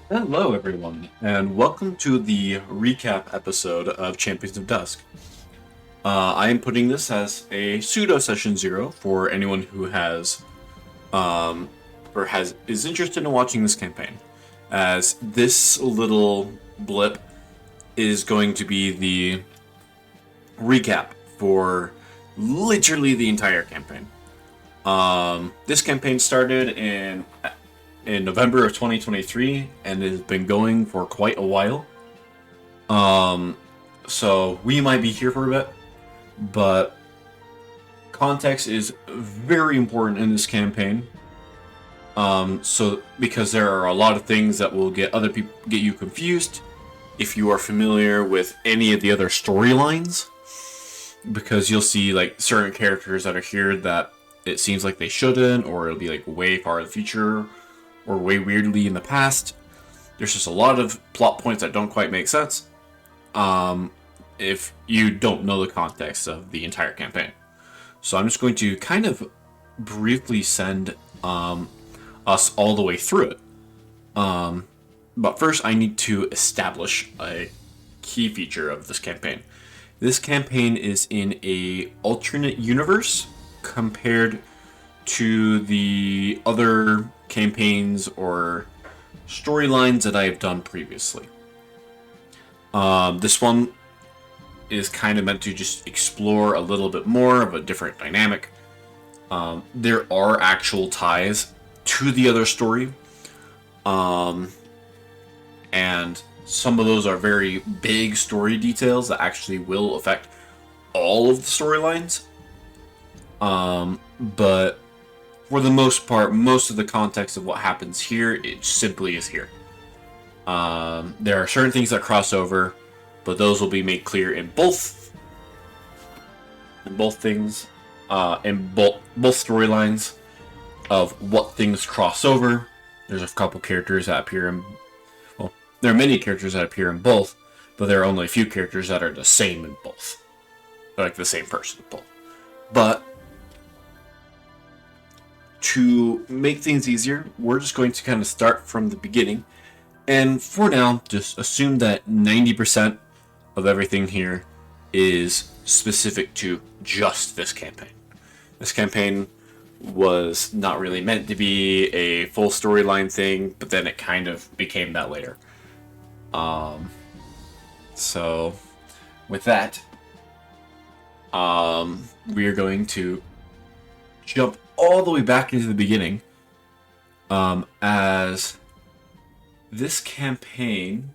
Hello, everyone, and welcome to the recap episode of Champions of Dusk. I am putting this as a pseudo session zero for anyone who um, has is interested in watching this campaign, as this little blip is going to be the recap for literally the entire campaign. This campaign started in November of 2023 and has been going for quite a while. So we might be here for a bit, but context is very important in this campaign. So because there are a lot of things that will get you confused if you are familiar with any of the other storylines, because you'll see like certain characters that are here that it seems like they shouldn't, or it'll be like way far in the future, or way weirdly in the past. There's just a lot of plot points that don't quite make sense. If you don't know the context of the entire campaign. So I'm just going to kind of briefly send us all the way through it. But first, I need to establish a key feature of this campaign. This campaign is in a alternate universe compared to the other campaigns or storylines that I have done previously. This one is kind of meant to just explore a little bit more of a different dynamic. There are actual ties to the other story, and some of those are very big story details that actually will affect all of the storylines. But for the most part, most of the context of what happens here, it simply is here. There are certain things that cross over, but those will be made clear in both things, in both storylines of what things cross over. There's a couple characters that appear in, well, there are many characters that appear in both, but there are only a few characters that are the same in both. They're like the same person in both. But to make things easier, we're just going to kind of start from the beginning. And for now, just assume that 90% of everything here is specific to just this campaign. This campaign was not really meant to be a full storyline thing, but then it kind of became that later. So with that, we are going to jump all the way back into the beginning, as this campaign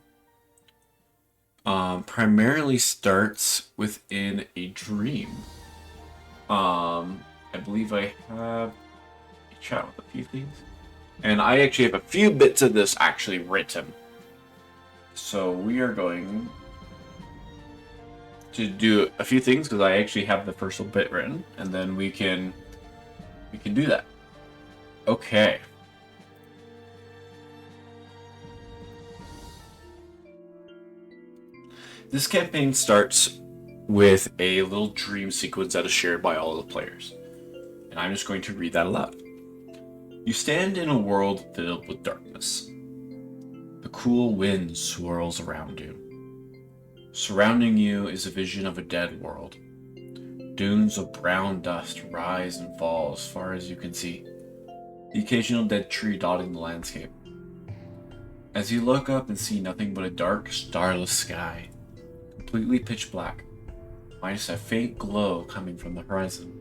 primarily starts within a dream. I believe I have a chat with a few things, and I actually have a few bits of this actually written. So we are going to do a few things because I actually have the first little bit written, and then we can do that. Okay. This campaign starts with a little dream sequence that is shared by all the players. And I'm just going to read that aloud. You stand in a world filled with darkness. The cool wind swirls around you. Surrounding you is a vision of a dead world. Dunes of brown dust rise and fall as far as you can see, the occasional dead tree dotting the landscape. As you look up and see nothing but a dark, starless sky, completely pitch black, minus a faint glow coming from the horizon.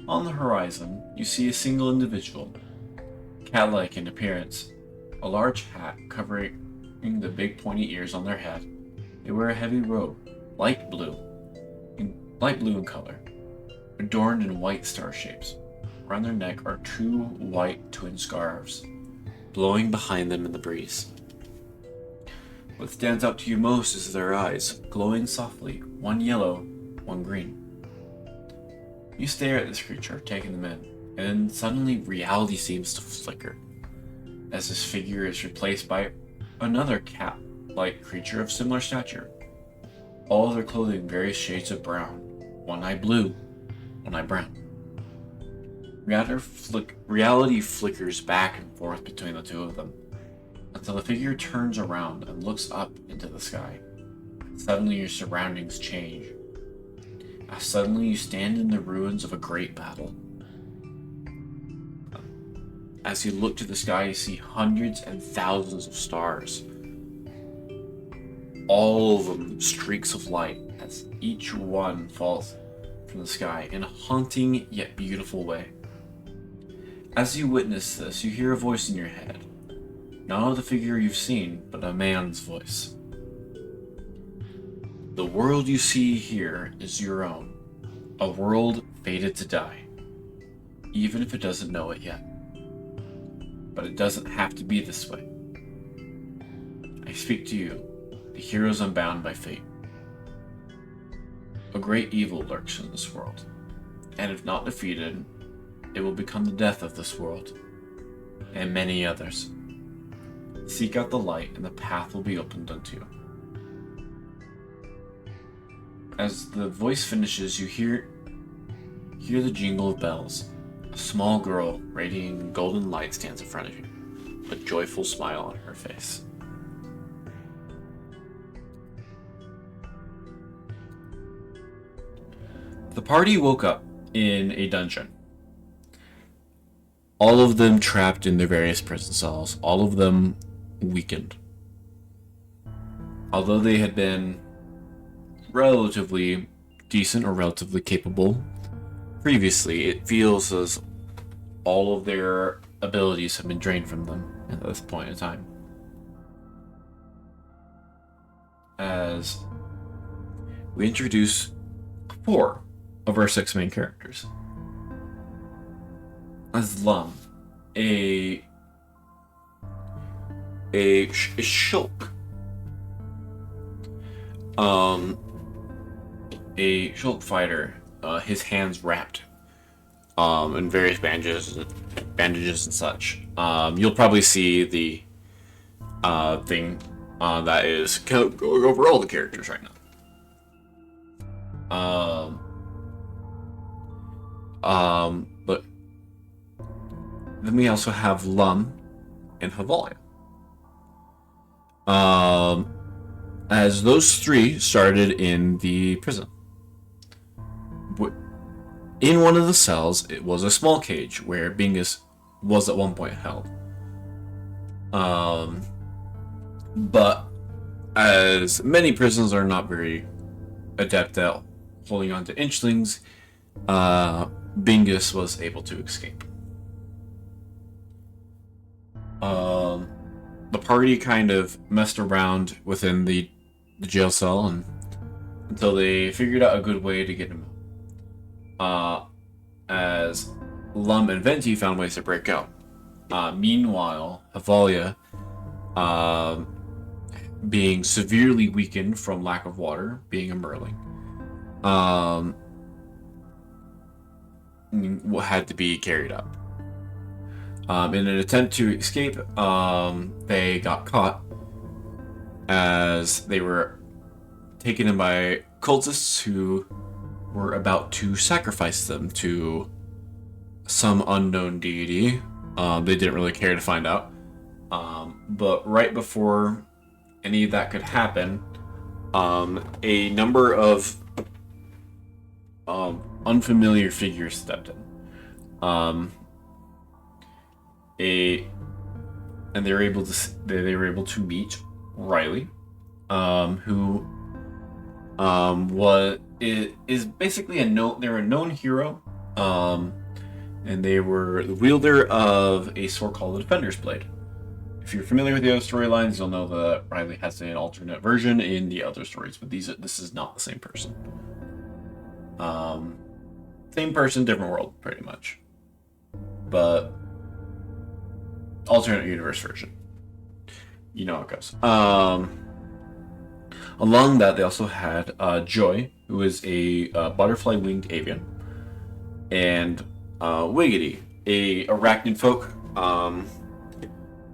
On the horizon, you see a single individual, cat-like in appearance, a large hat covering the big pointy ears on their head. They wear a heavy robe, light blue in color, adorned in white star shapes. Around their neck are two white twin scarves, blowing behind them in the breeze. What stands out to you most is their eyes, glowing softly, one yellow, one green. You stare at this creature, taking them in, and then suddenly reality seems to flicker, as this figure is replaced by another cat-like creature of similar stature. All of their clothing various shades of brown, one eye blue, one eye brown. Reality flickers back and forth between the two of them, until the figure turns around and looks up into the sky. Suddenly your surroundings change. As suddenly you stand in the ruins of a great battle. As you look to the sky, you see hundreds and thousands of stars. All of them streaks of light as each one falls from the sky in a haunting yet beautiful way. As you witness this, you hear a voice in your head. Not of the figure you've seen, but a man's voice. The world you see here is your own. A world fated to die. Even if it doesn't know it yet. But it doesn't have to be this way. I speak to you, the heroes unbound by fate. A great evil lurks in this world, and if not defeated, it will become the death of this world, and many others. Seek out the light, and the path will be opened unto you. As the voice finishes, you hear the jingle of bells. A small girl, radiating golden light, stands in front of you, a joyful smile on her face. The party woke up in a dungeon. All of them trapped in their various prison cells, all of them weakened. Although they had been relatively decent or relatively capable previously, it feels as all of their abilities have been drained from them at this point in time. As we introduce 4 of our 6 main characters. As Lum, a shulk. A shulk fighter, his hands wrapped in various bandages and such. You'll probably see the thing that is going over all the characters right now. But then we also have Lum and Havalia. As those 3 started in the prison. In one of the cells, it was a small cage where Bingus was at one point held. But as many prisons are not very adept at holding on to inchlings, Bingus was able to escape. The party kind of messed around within the jail cell until they figured out a good way to get him out. As Lum and Venti found ways to break out. Meanwhile, Havalia, being severely weakened from lack of water, being a merling, had to be carried up. In an attempt to escape, they got caught as they were taken in by cultists who were about to sacrifice them to some unknown deity. They didn't really care to find out. But right before any of that could happen, a number of unfamiliar figures stepped in. And they were able to meet Riley, who is basically they're a known hero, and they were the wielder of a sword called the Defender's Blade. If you're familiar with the other storylines, you'll know that Riley has an alternate version in the other stories, but this is not the same person. Same person, different world, pretty much. But alternate universe version. You know how it goes. Along that, they also had Joy, who is a butterfly-winged avian, and Wiggity, a arachnid folk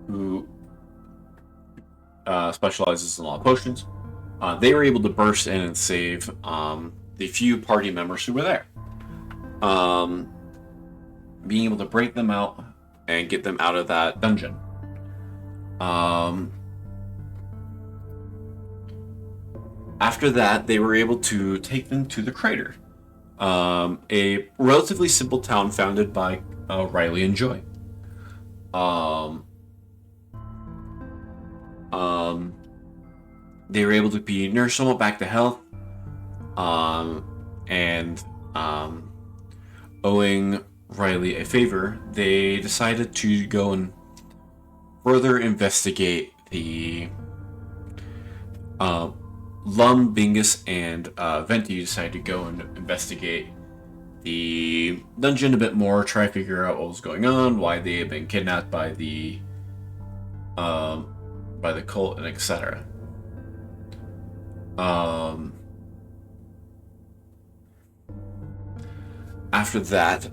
who specializes in a lot of potions. They were able to burst in and save the few party members who were there. Being able to break them out and get them out of that dungeon. Um, After that, they were able to take them to the crater, a relatively simple town founded by Riley and Joy. Um, um, they were able to be nursed somewhat back to health, and owing Riley a favor, they decided to go and further investigate the Lum, Bingus, and Venti decided to go and investigate the dungeon a bit more, try to figure out what was going on, why they had been kidnapped by the cult, and etc. After that,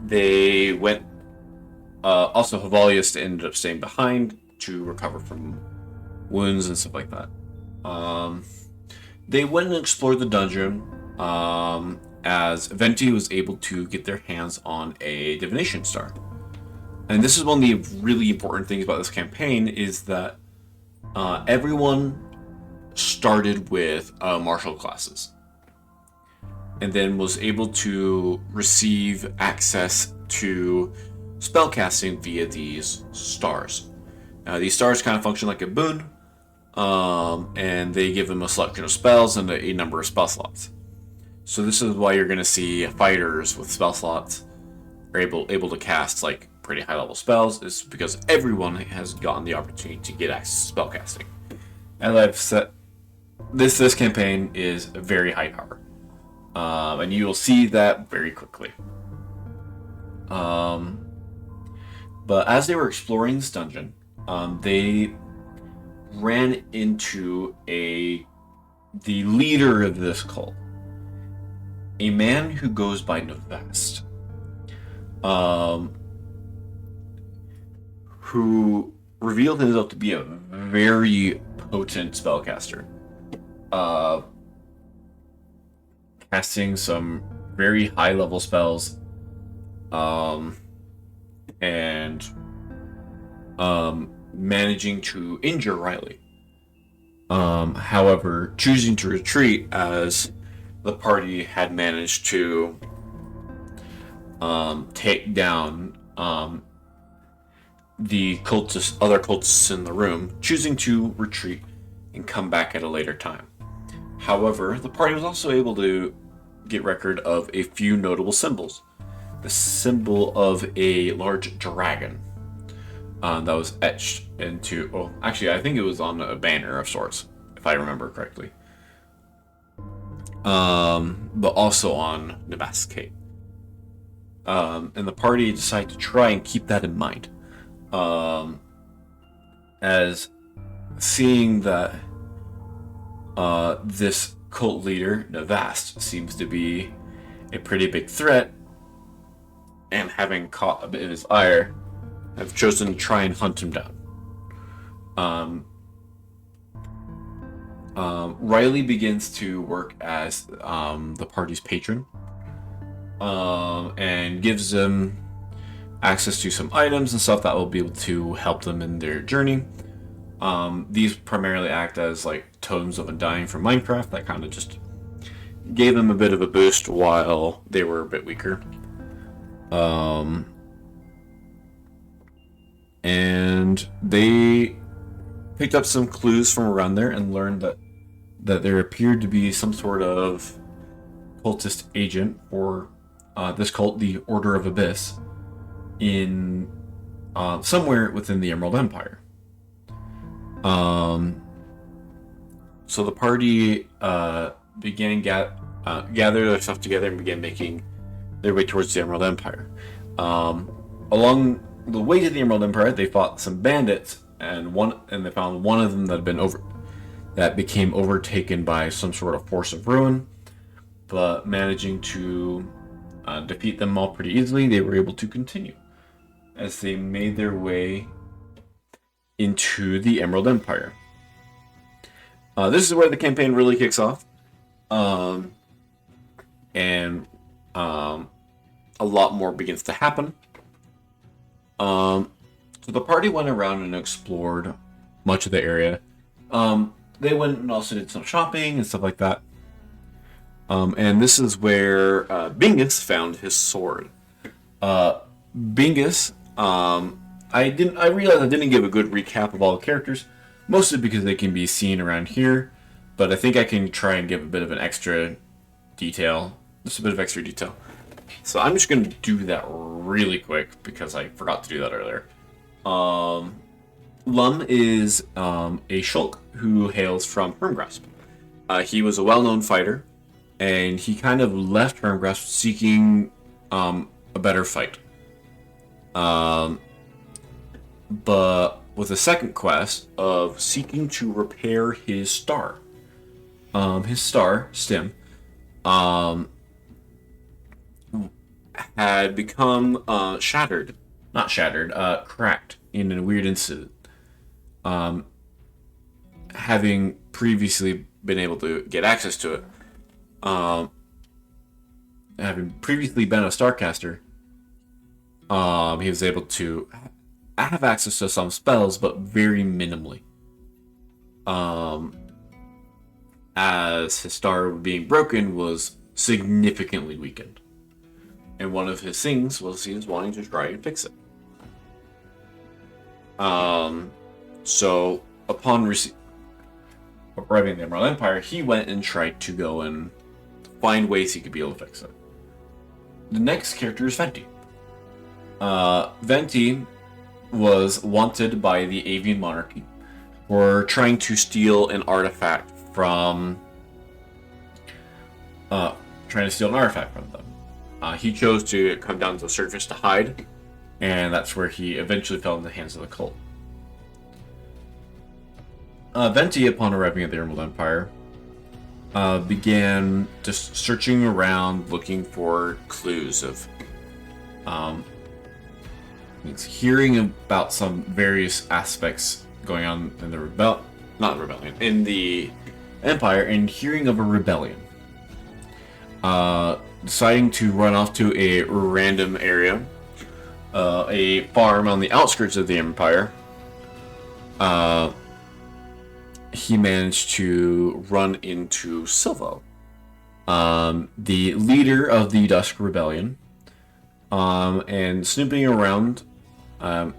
they went. Also, Hevalius ended up staying behind to recover from wounds and stuff like that. They went and explored the dungeon, as Venti was able to get their hands on a divination star. And this is one of the really important things about this campaign, is that everyone started with martial classes, and then was able to receive access to spellcasting via these stars. These stars kind of function like a boon, and they give them a selection of spells and a number of spell slots. So this is why you're going to see fighters with spell slots are able to cast like pretty high level spells, is because everyone has gotten the opportunity to get access to spellcasting. As I've said, this campaign is very high power, and you will see that very quickly. But as they were exploring this dungeon, they ran into the leader of this cult, a man who goes by Nevast, who revealed himself to be a very potent spellcaster, casting some very high level spells, and managing to injure Riley. However, choosing to retreat as the party had managed to take down the other cultists in the room, choosing to retreat and come back at a later time. However, the party was also able to get record of a few notable symbols. The symbol of a large dragon that was etched into... Oh, actually, I think it was on a banner of sorts, if I remember correctly. But also on Nevast's cape. And the party decided to try and keep that in mind. As seeing that this cult leader, Nevast, seems to be a pretty big threat, and having caught a bit of his ire, have chosen to try and hunt him down. Riley begins to work as the party's patron, and gives them access to some items and stuff that will be able to help them in their journey. These primarily act as like totems of undying from Minecraft that kind of just gave them a bit of a boost while they were a bit weaker. And they picked up some clues from around there and learned that there appeared to be some sort of cultist agent for this cult, the Order of Abyss, in somewhere within the Emerald Empire. So the party began gather their stuff together and began making their way towards the Emerald Empire. Along the way to the Emerald Empire, they fought some bandits, and they found one of them that became overtaken by some sort of force of ruin. But managing to defeat them all pretty easily, they were able to continue as they made their way into the Emerald Empire. This is where the campaign really kicks off, and a lot more begins to happen. So the party went around and explored much of the area. They went and also did some shopping and stuff like that. And this is where Bingus found his sword. Bingus, I realized I didn't give a good recap of all the characters, mostly because they can be seen around here. But I think I can try and give a bit of an extra detail, just a bit of extra detail. So I'm just going to do that really quick because I forgot to do that earlier. Lum is a Shulk who hails from Hermgrasp. He was a well-known fighter, and he kind of left Hermgrasp seeking a better fight. But with a second quest of seeking to repair his star. His star, Stim, had become cracked in a weird incident. Having previously been able to get access to it, having previously been a Starcaster, he was able to have access to some spells, but very minimally. As his star being broken was significantly weakened. And one of his things was he was wanting to try and fix it. So upon arriving in the Emerald Empire, he went and tried to go and find ways he could be able to fix it. The next character is Venti. Venti was wanted by the Avian Monarchy for trying to steal an artifact from them. He chose to come down to the surface to hide, and that's where he eventually fell in the hands of the cult. Venti, upon arriving at the Emerald Empire, began just searching around looking for clues of hearing about some various aspects going on in the in the Empire, and hearing of a rebellion. Deciding to run off to a random area, a farm on the outskirts of the Empire, he managed to run into Silvo, the leader of the Dusk Rebellion, and snooping around and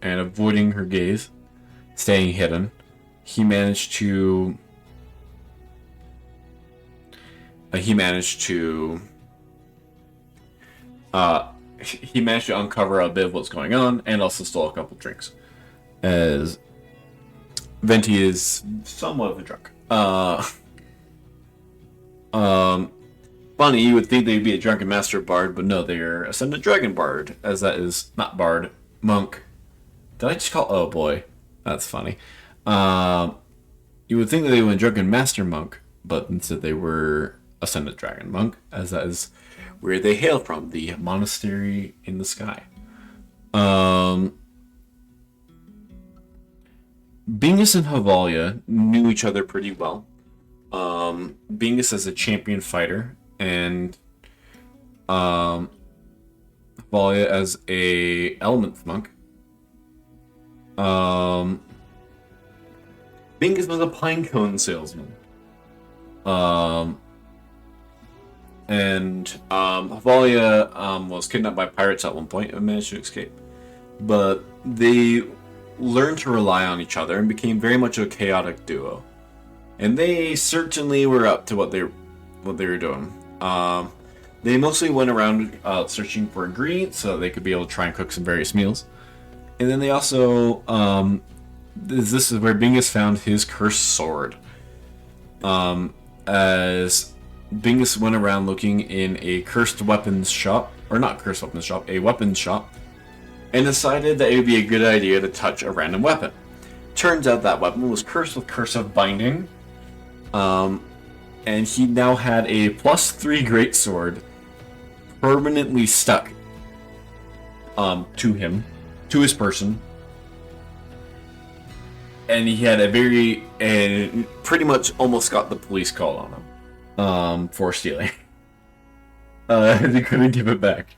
avoiding her gaze, staying hidden. He managed to uncover a bit of what's going on, and also stole a couple drinks, as Venti is somewhat of a drunk. Funny, you would think they'd be a drunken master bard, but no, they're Ascended Dragon Bard, as that is not bard, monk. Did I just call? Oh boy, that's funny. You would think that they were a drunken master monk, but instead they were Ascended Dragon Monk, as that is where they hail from, the monastery in the sky. Bingus and Havalia knew each other pretty well. Bingus as a champion fighter, and Havalia as a elementh monk. Bingus was a pinecone salesman. And Havalia was kidnapped by pirates at one point and managed to escape. But they learned to rely on each other and became very much a chaotic duo. And they certainly were up to what they were doing. They mostly went around searching for ingredients so they could be able to try and cook some various meals. And then they also this is where Bingus found his cursed sword. As Bingus went around looking in a cursed weapons shop, or not cursed weapons shop, a weapons shop, and decided that it would be a good idea to touch a random weapon. Turns out that weapon was cursed with Curse of Binding, and he now had a +3 greatsword permanently stuck to him, to his person, and he had and pretty much almost got the police call on him for stealing. They couldn't give it back.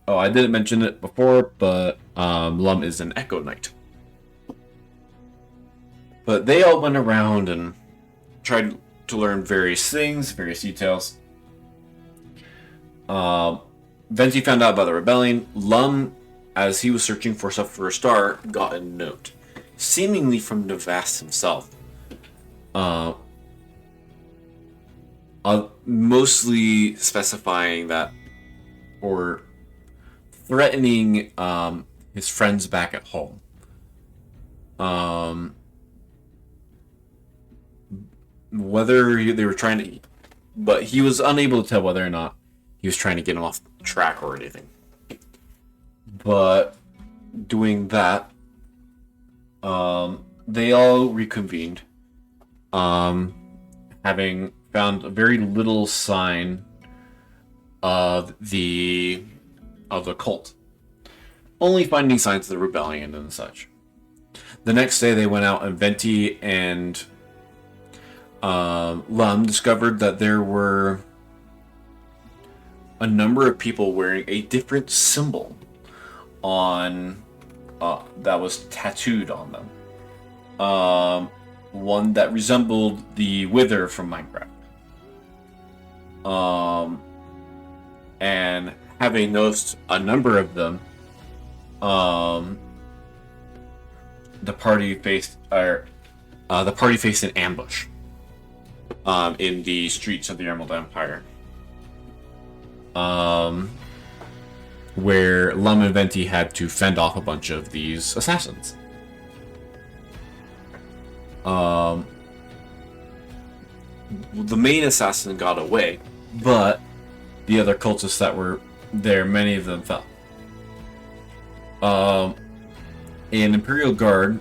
Oh, I didn't mention it before, but Lum is an Echo Knight. But they all went around and tried to learn various things, various details. Venti found out about the rebellion. Lum, as he was searching for stuff for a star, got a note, seemingly from Navast himself. Mostly specifying that, or threatening his friends back at home. Whether they were trying to, but he was unable to tell whether or not he was trying to get him off track or anything. But doing that, they all reconvened, having found a very little sign of the cult, only finding signs of the rebellion and such. The next day, they went out, and Venti and Lum discovered that there were a number of people wearing a different symbol on that was tattooed on them. One that resembled the Wither from Minecraft. And having noticed a number of them, the party faced an ambush in the streets of the Emerald Empire, where Lum and Venti had to fend off a bunch of these assassins. The main assassin got away, but the other cultists that were there, many of them fell. An Imperial Guard,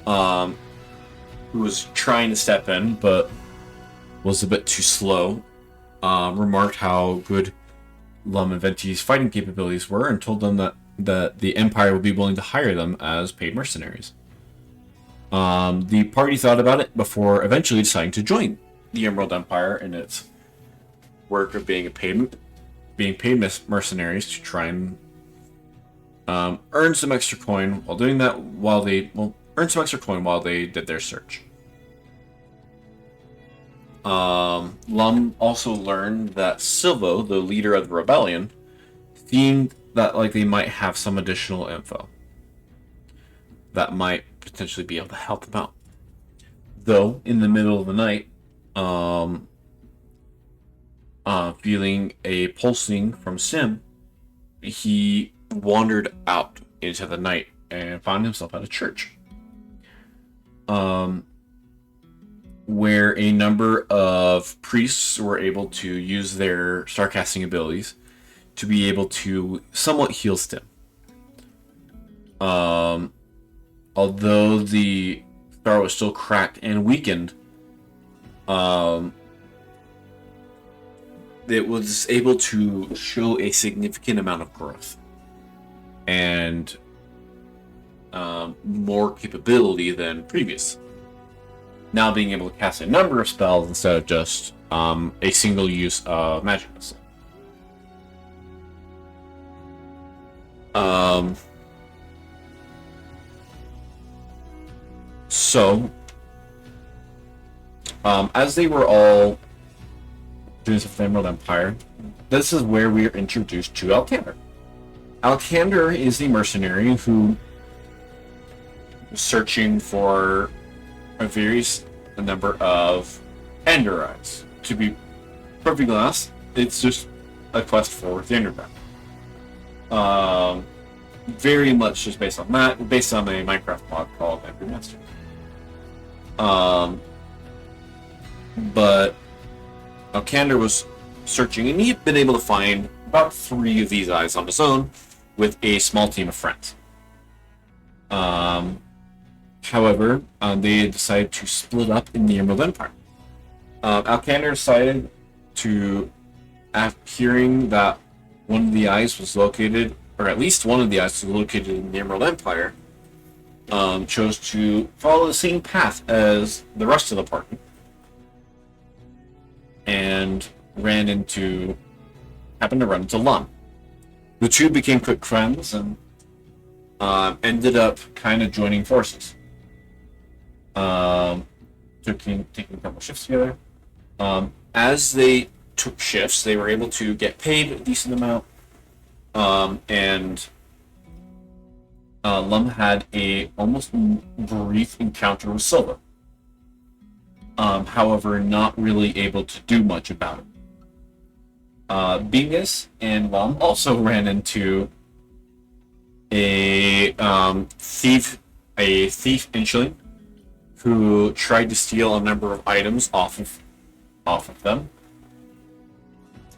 who was trying to step in but was a bit too slow, remarked how good Lum and Venti's fighting capabilities were, and told them that the Empire would be willing to hire them as paid mercenaries. The party thought about it before eventually deciding to join the Emerald Empire in its work of being paid mercenaries to try and earn some extra coin while doing that. Earn some extra coin while they did their search. Lum also learned that Silvo, the leader of the rebellion, seemed that like they might have some additional info that might potentially be able to help them out. Though, in the middle of the night, feeling a pulsing from Sim, he wandered out into the night and found himself at a church, where a number of priests were able to use their starcasting abilities to be able to somewhat heal Sim. Although the star was still cracked and weakened, it was able to show a significant amount of growth and more capability than previous. Now being able to cast a number of spells instead of just a single use of magic missile. So, as they were all students of the Emerald Empire, this is where we are introduced to Alcander. Alcander is the mercenary who was searching for a number of Ender Eyes. To be perfectly honest, it's just a quest for the Enderman. Very much just based on that, based on a Minecraft mod called Endermaster. But Alcander was searching, and he had been able to find about 3 of these eyes on his own with a small team of friends. However, they decided to split up in the Emerald Empire. Alcander decided to, after hearing that one of the eyes was located, or at least one of the eyes was located in the Emerald Empire, chose to follow the same path as the rest of the party, and happened to run into Lum. The two became quick friends and ended up kind of joining forces. Um, taking a couple shifts together. As they took shifts, they were able to get paid a decent amount. And Lum had a almost brief encounter with Silva. However, not really able to do much about it. Bingus and Lum also ran into a thief inchling who tried to steal a number of items off of them,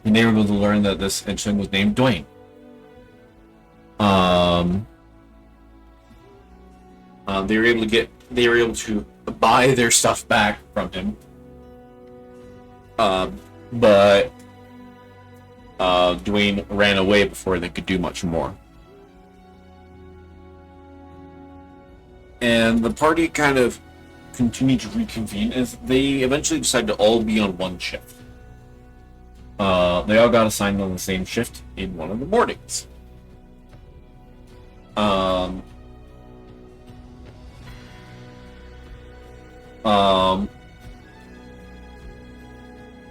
and they were able to learn that this inchling was named Dwayne. They were able to buy their stuff back from him, but Dwayne ran away before they could do much more. And the party kind of continued to reconvene as they eventually decided to all be on one shift. They all got assigned on the same shift in one of the mornings.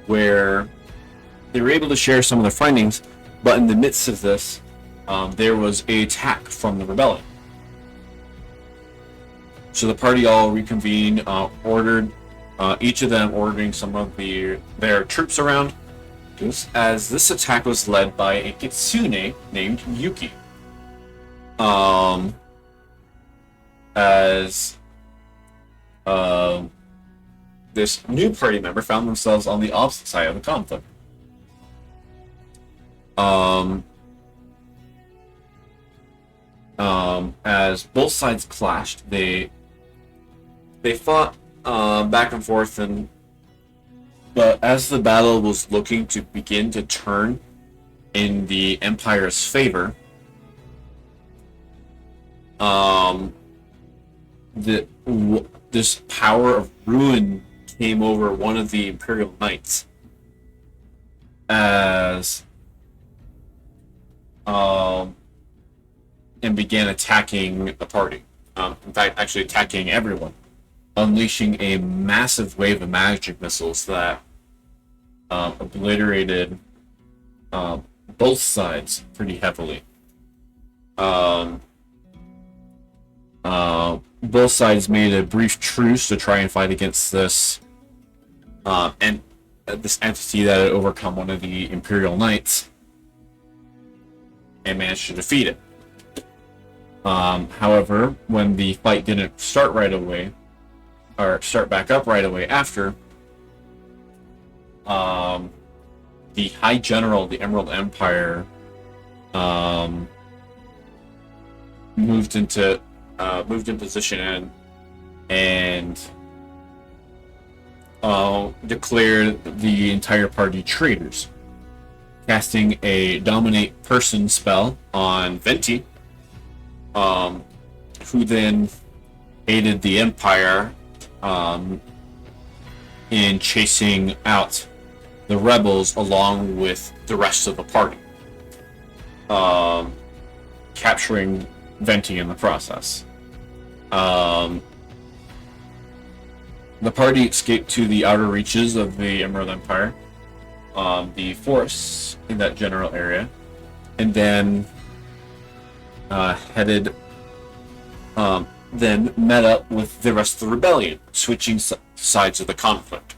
Where they were able to share some of their findings, but in the midst of this, there was an attack from the rebellion. So the party all reconvened, ordered each of them ordering some of their troops around, as this attack was led by a kitsune named Yuki. As this new party member found themselves on the opposite side of the conflict. As both sides clashed, they fought back and forth, but as the battle was looking to begin to turn in the Empire's favor, this power of ruin came over one of the Imperial Knights and began attacking the party. In fact, actually attacking everyone, unleashing a massive wave of magic missiles that obliterated both sides pretty heavily. Both sides made a brief truce to try and fight against this this entity that had overcome one of the Imperial Knights and managed to defeat it. However, when the fight didn't start right away, or start back up right away after, the High General of the Emerald Empire moved in position and declared the entire party traitors, casting a dominate person spell on Venti, who then aided the Empire in chasing out the rebels along with the rest of the party, capturing Venti in the process. The party escaped to the outer reaches of the Emerald Empire, the forests in that general area, and then then met up with the rest of the rebellion, switching sides of the conflict.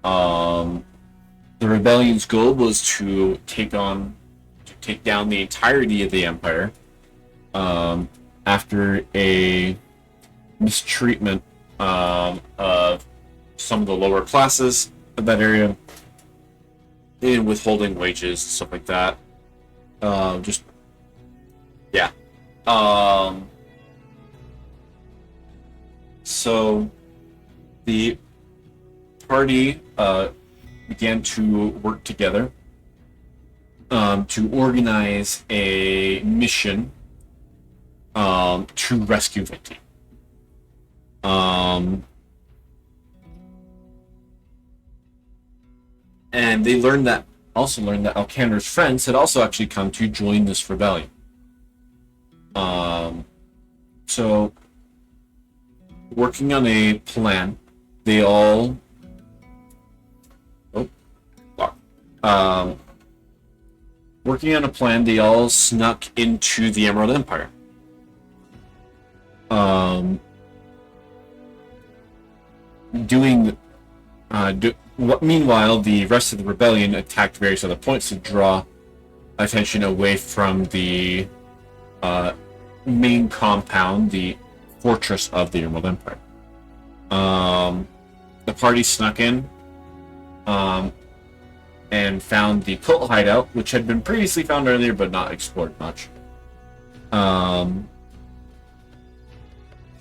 The rebellion's goal was to take down the entirety of the empire, after a mistreatment of some of the lower classes of that area, in withholding wages, stuff like that. So the party began to work together to organize a mission to rescue Venti. And they learned that also learned that Alcander's friends had also actually come to join this rebellion. So, working on a plan, they all... working on a plan, they all snuck into the Emerald Empire. Meanwhile, the rest of the rebellion attacked various other points to draw attention away from the main compound, the fortress of the Emerald Empire. The party snuck in and found the cult hideout, which had been previously found earlier but not explored much.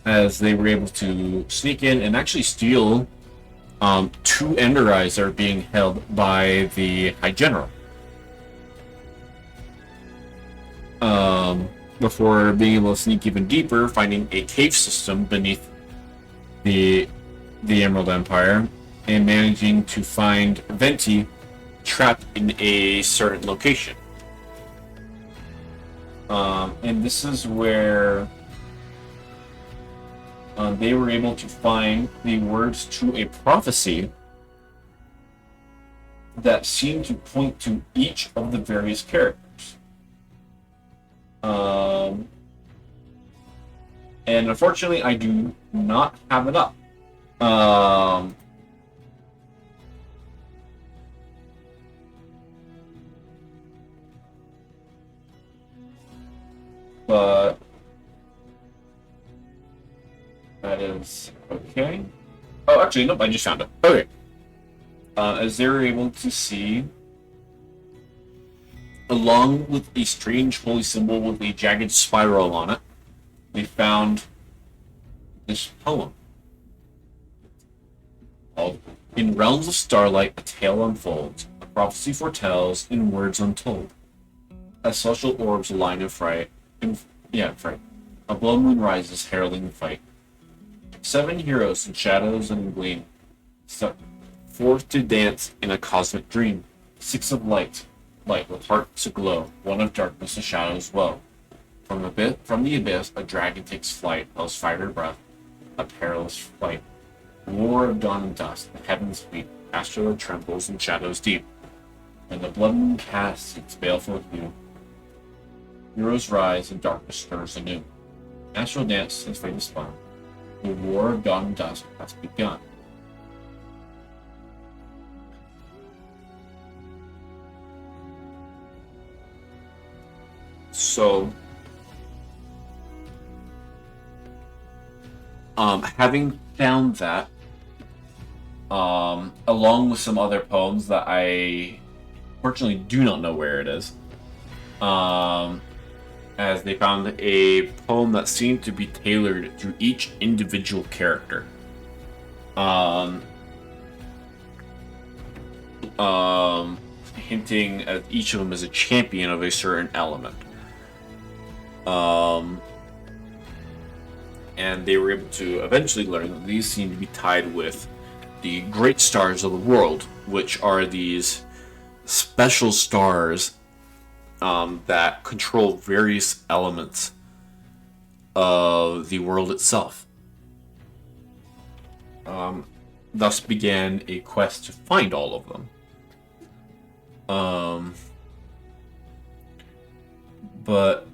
As they were able to sneak in and actually steal 2 Ender Eyes that are being held by the High General. Before being able to sneak even deeper, finding a cave system beneath the Emerald Empire, and managing to find Venti trapped in a certain location. And this is where they were able to find the words to a prophecy that seemed to point to each of the various characters. And unfortunately, I do not have it up. But that is okay. Oh, actually, nope, I just found it. Okay. As they were able to see, along with a strange holy symbol with a jagged spiral on it, they found this poem. Called, "In realms of starlight, a tale unfolds. A prophecy foretells in words untold. As celestial orbs align in fright. A blood moon rises, heralding the fight. 7 heroes in shadows and gleam, step forth to dance in a cosmic dream. 6 of light with hearts aglow. 1 of darkness, the shadows woe. From the abyss, a dragon takes flight, hell's fiery breath, a perilous flight. War of dawn and dusk, the heavens weep, astral trembles in shadows deep. And the blood moon casts its baleful hue. Heroes rise and darkness stirs anew. Astral dance has fate spun. The war of dawn and dusk has begun." So, having found that, along with some other poems that I fortunately do not know where it is, as they found a poem that seemed to be tailored to each individual character. Hinting at each of them as a champion of a certain element. And they were able to eventually learn that these seem to be tied with the great stars of the world, which are these special stars that control various elements of the world itself. Thus began a quest to find all of them. But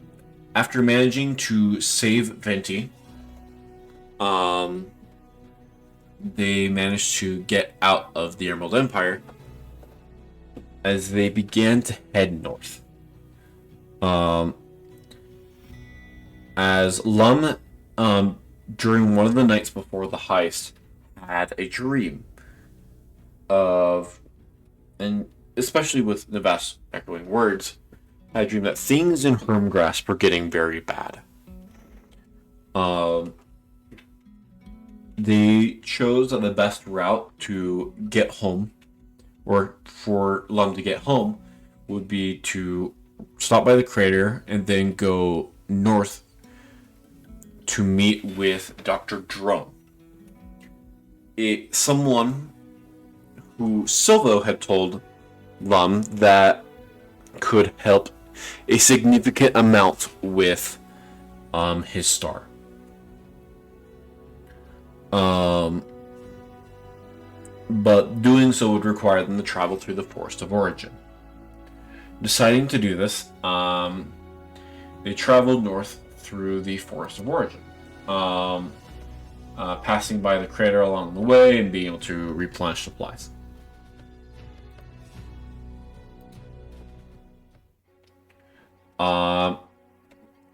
after managing to save Venti, they managed to get out of the Emerald Empire as they began to head north. As Lum, during one of the nights before the heist, had a dream of, and especially with Navas echoing words, had a dream that things in Hermgrass were getting very bad. They chose that the best route to get home, or for Lum to get home, would be to stop by the crater and then go north to meet with Dr. Drone. Someone who Silvo had told Lum that could help a significant amount with his star. But doing so would require them to travel through the Forest of Origin. Deciding to do this, they traveled north through the Forest of Origin, passing by the crater along the way and being able to replenish supplies.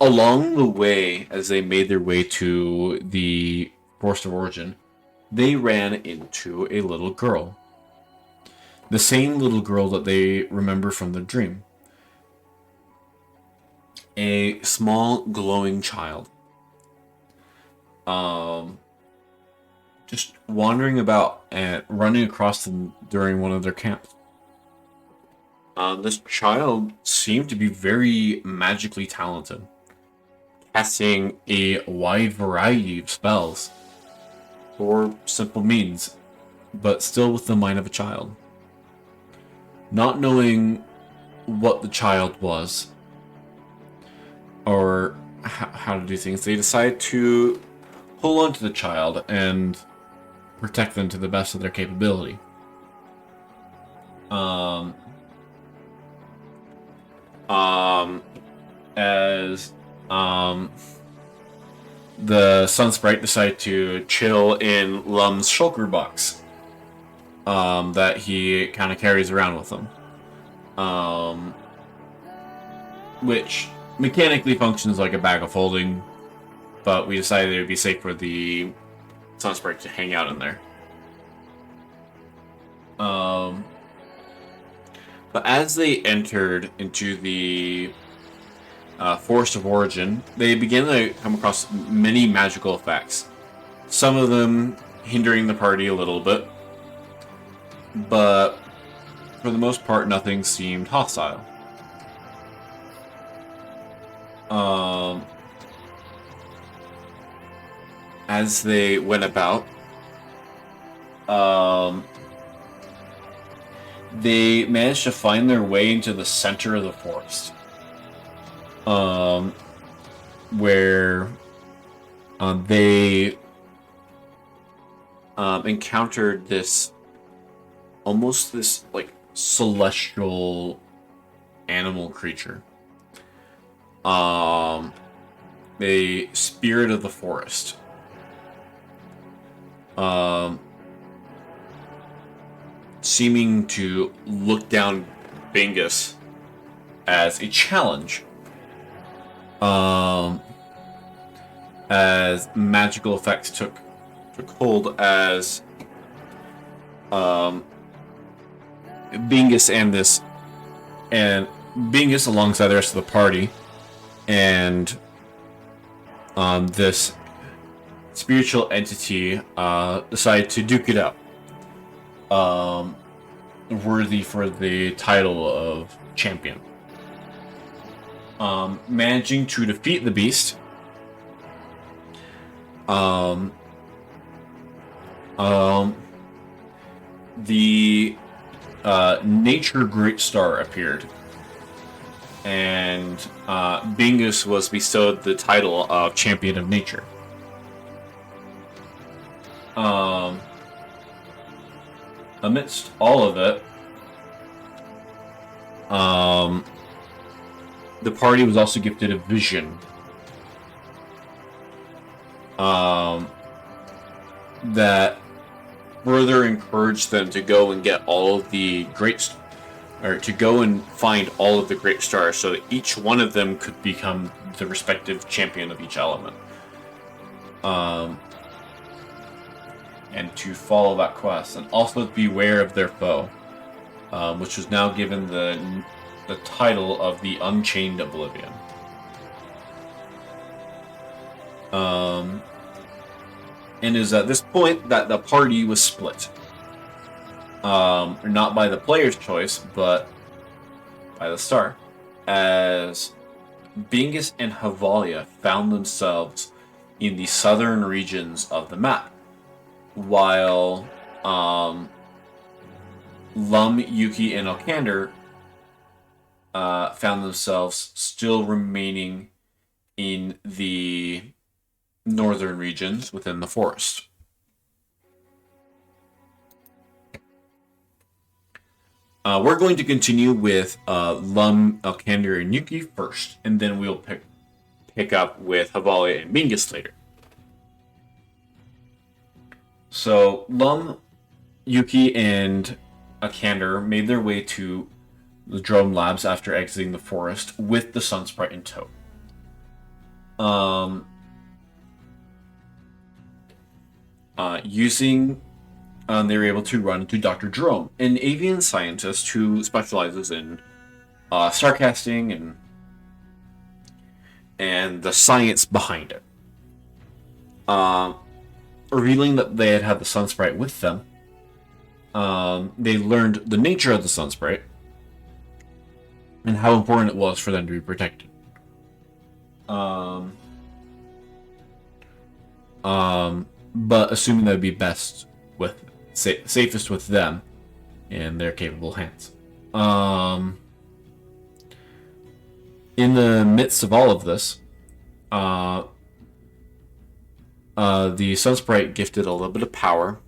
Along the way, as they made their way to the Forest of Origin, they ran into a little girl. The same little girl that they remember from the dream. A small, glowing child. Just wandering about and running across them during one of their camps. This child seemed to be very magically talented, casting a wide variety of spells for simple means, but still with the mind of a child. Not knowing what the child was or how to do things, they decided to hold on to the child and protect them to the best of their capability. As the Sun Sprite decided to chill in Lum's shulker box that he kind of carries around with him, which mechanically functions like a bag of holding, but we decided it would be safe for the Sun Sprite to hang out in there. But as they entered into the Forest of Origin, they began to come across many magical effects. Some of them hindering the party a little bit, but for the most part, nothing seemed hostile. As they went about, they managed to find their way into the center of the forest, where they encountered this like celestial animal creature, a spirit of the forest. Seeming to look down Bingus as a challenge, as magical effects took hold, as Bingus and Bingus alongside the rest of the party, and this spiritual entity decided to duke it out. Worthy for the title of champion. Managing to defeat the beast. The Nature Great Star appeared, and Bingus was bestowed the title of Champion of Nature. Amidst all of it, the party was also gifted a vision that further encouraged them to go and get all of the to go and find all of the great stars, so that each one of them could become the respective champion of each element. And to follow that quest, and also beware of their foe, which was now given the title of the Unchained Oblivion. And it is at this point that the party was split. Not by the player's choice, but by the star. As Bingus and Havalia found themselves in the southern regions of the map, while Lum, Yuki, and Alkander found themselves still remaining in the northern regions within the forest. We're going to continue with Lum, Alkander, and Yuki first, and then we'll pick up with Havalia and Mingus later. So Lum, Yuki, and Alkander made their way to the drone labs after exiting the forest with the Sunsprite in tow. They were able to run into Dr. Jerome, an avian scientist who specializes in starcasting and the science behind it. Revealing that they had the Sunsprite with them, they learned the nature of the Sunsprite and how important it was for them to be protected. But assuming that would be best safest with them in their capable hands. In the midst of all of this, the Sunsprite gifted a little bit of power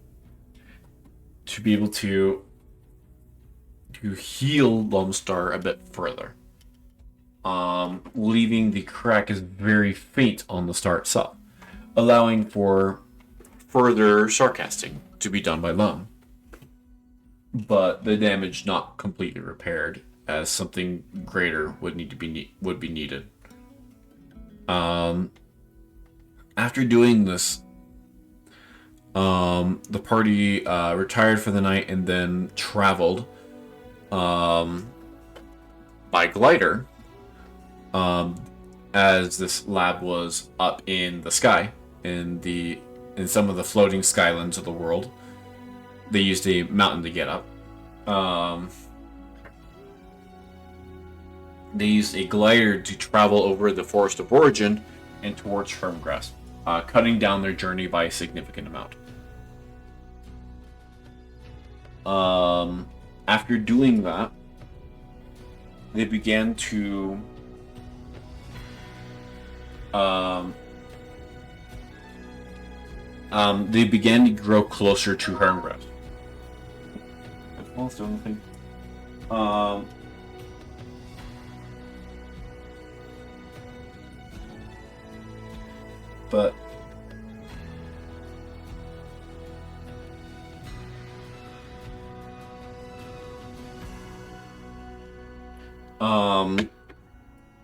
to be able to heal Lone Star a bit further, leaving the crack as very faint on the star itself, allowing for further starcasting to be done by Lum, but the damage not completely repaired, as something greater would be needed. After doing this, the party retired for the night and then traveled by glider, as this lab was up in the sky in some of the floating skylands of the world. They used a mountain to get up. They used a glider to travel over the Forest of Origin and towards Firmgrass, cutting down their journey by a significant amount. After doing that, they began to grow closer to Hermgrass. But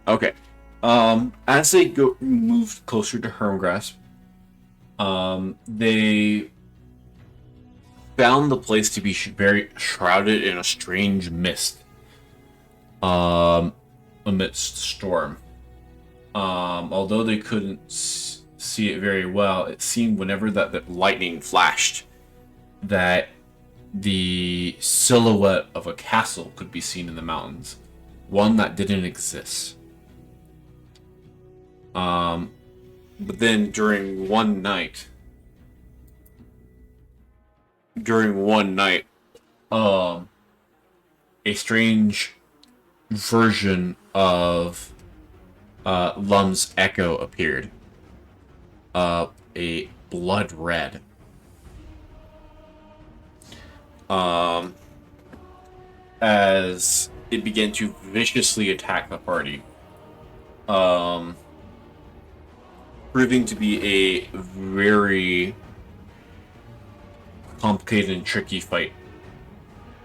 okay. As they moved closer to Hermgrass, they found the place to be very shrouded in a strange mist, amidst storm. Although they couldn't see it very well, it seemed whenever that lightning flashed, that the silhouette of a castle could be seen in the mountains, one that didn't exist. But then during one night, a strange version of Lum's echo appeared. A blood red. As it began to viciously attack the party. Proving to be a very complicated and tricky fight.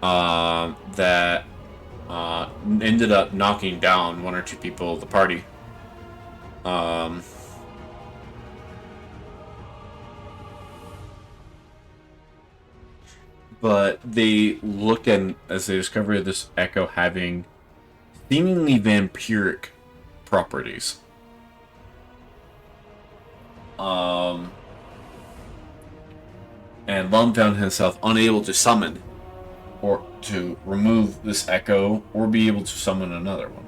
That ended up knocking down one or two people of the party. But they look at, as they discover this echo having seemingly vampiric properties. And Lum found himself unable to summon or to remove this echo or be able to summon another one,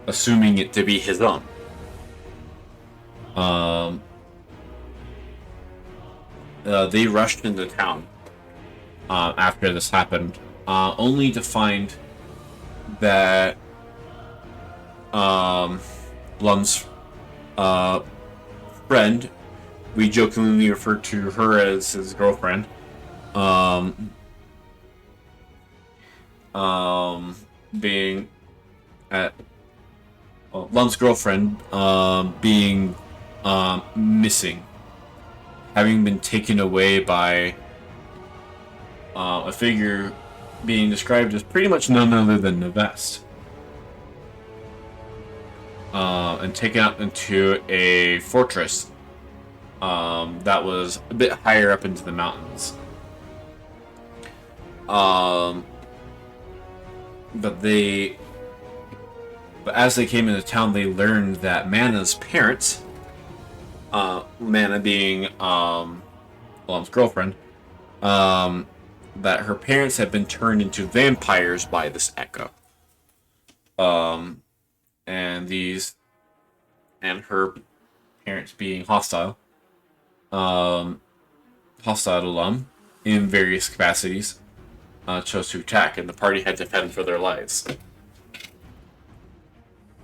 assuming it to be his own. They rushed into town after this happened, only to find that Lum's friend, we jokingly refer to her as his girlfriend, being at Lum's girlfriend being missing, having been taken away by a figure being described as pretty much none other than the Vest, and taken out into a fortress that was a bit higher up into the mountains. But as they came into town, they learned that Mana's parents, Mana being Lum's girlfriend, that her parents had been turned into vampires by this echo. And her parents being hostile to Lum in various capacities, chose to attack, and the party had to fend for their lives.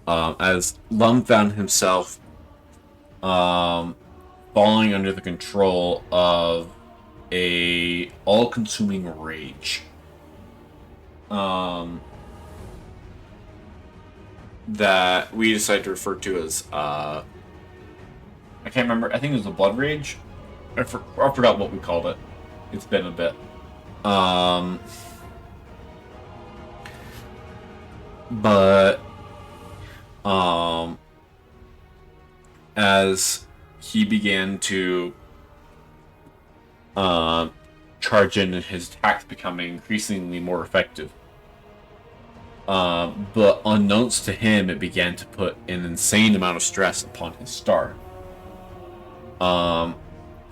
As Lum found himself falling under the control of a all-consuming rage. That we decided to refer to as I can't remember. I think it was a blood rage. I forgot what we called it. It's been a bit. But as he began to charge in, and his attacks becoming increasingly more effective. But unknowns to him, it began to put an insane amount of stress upon his star.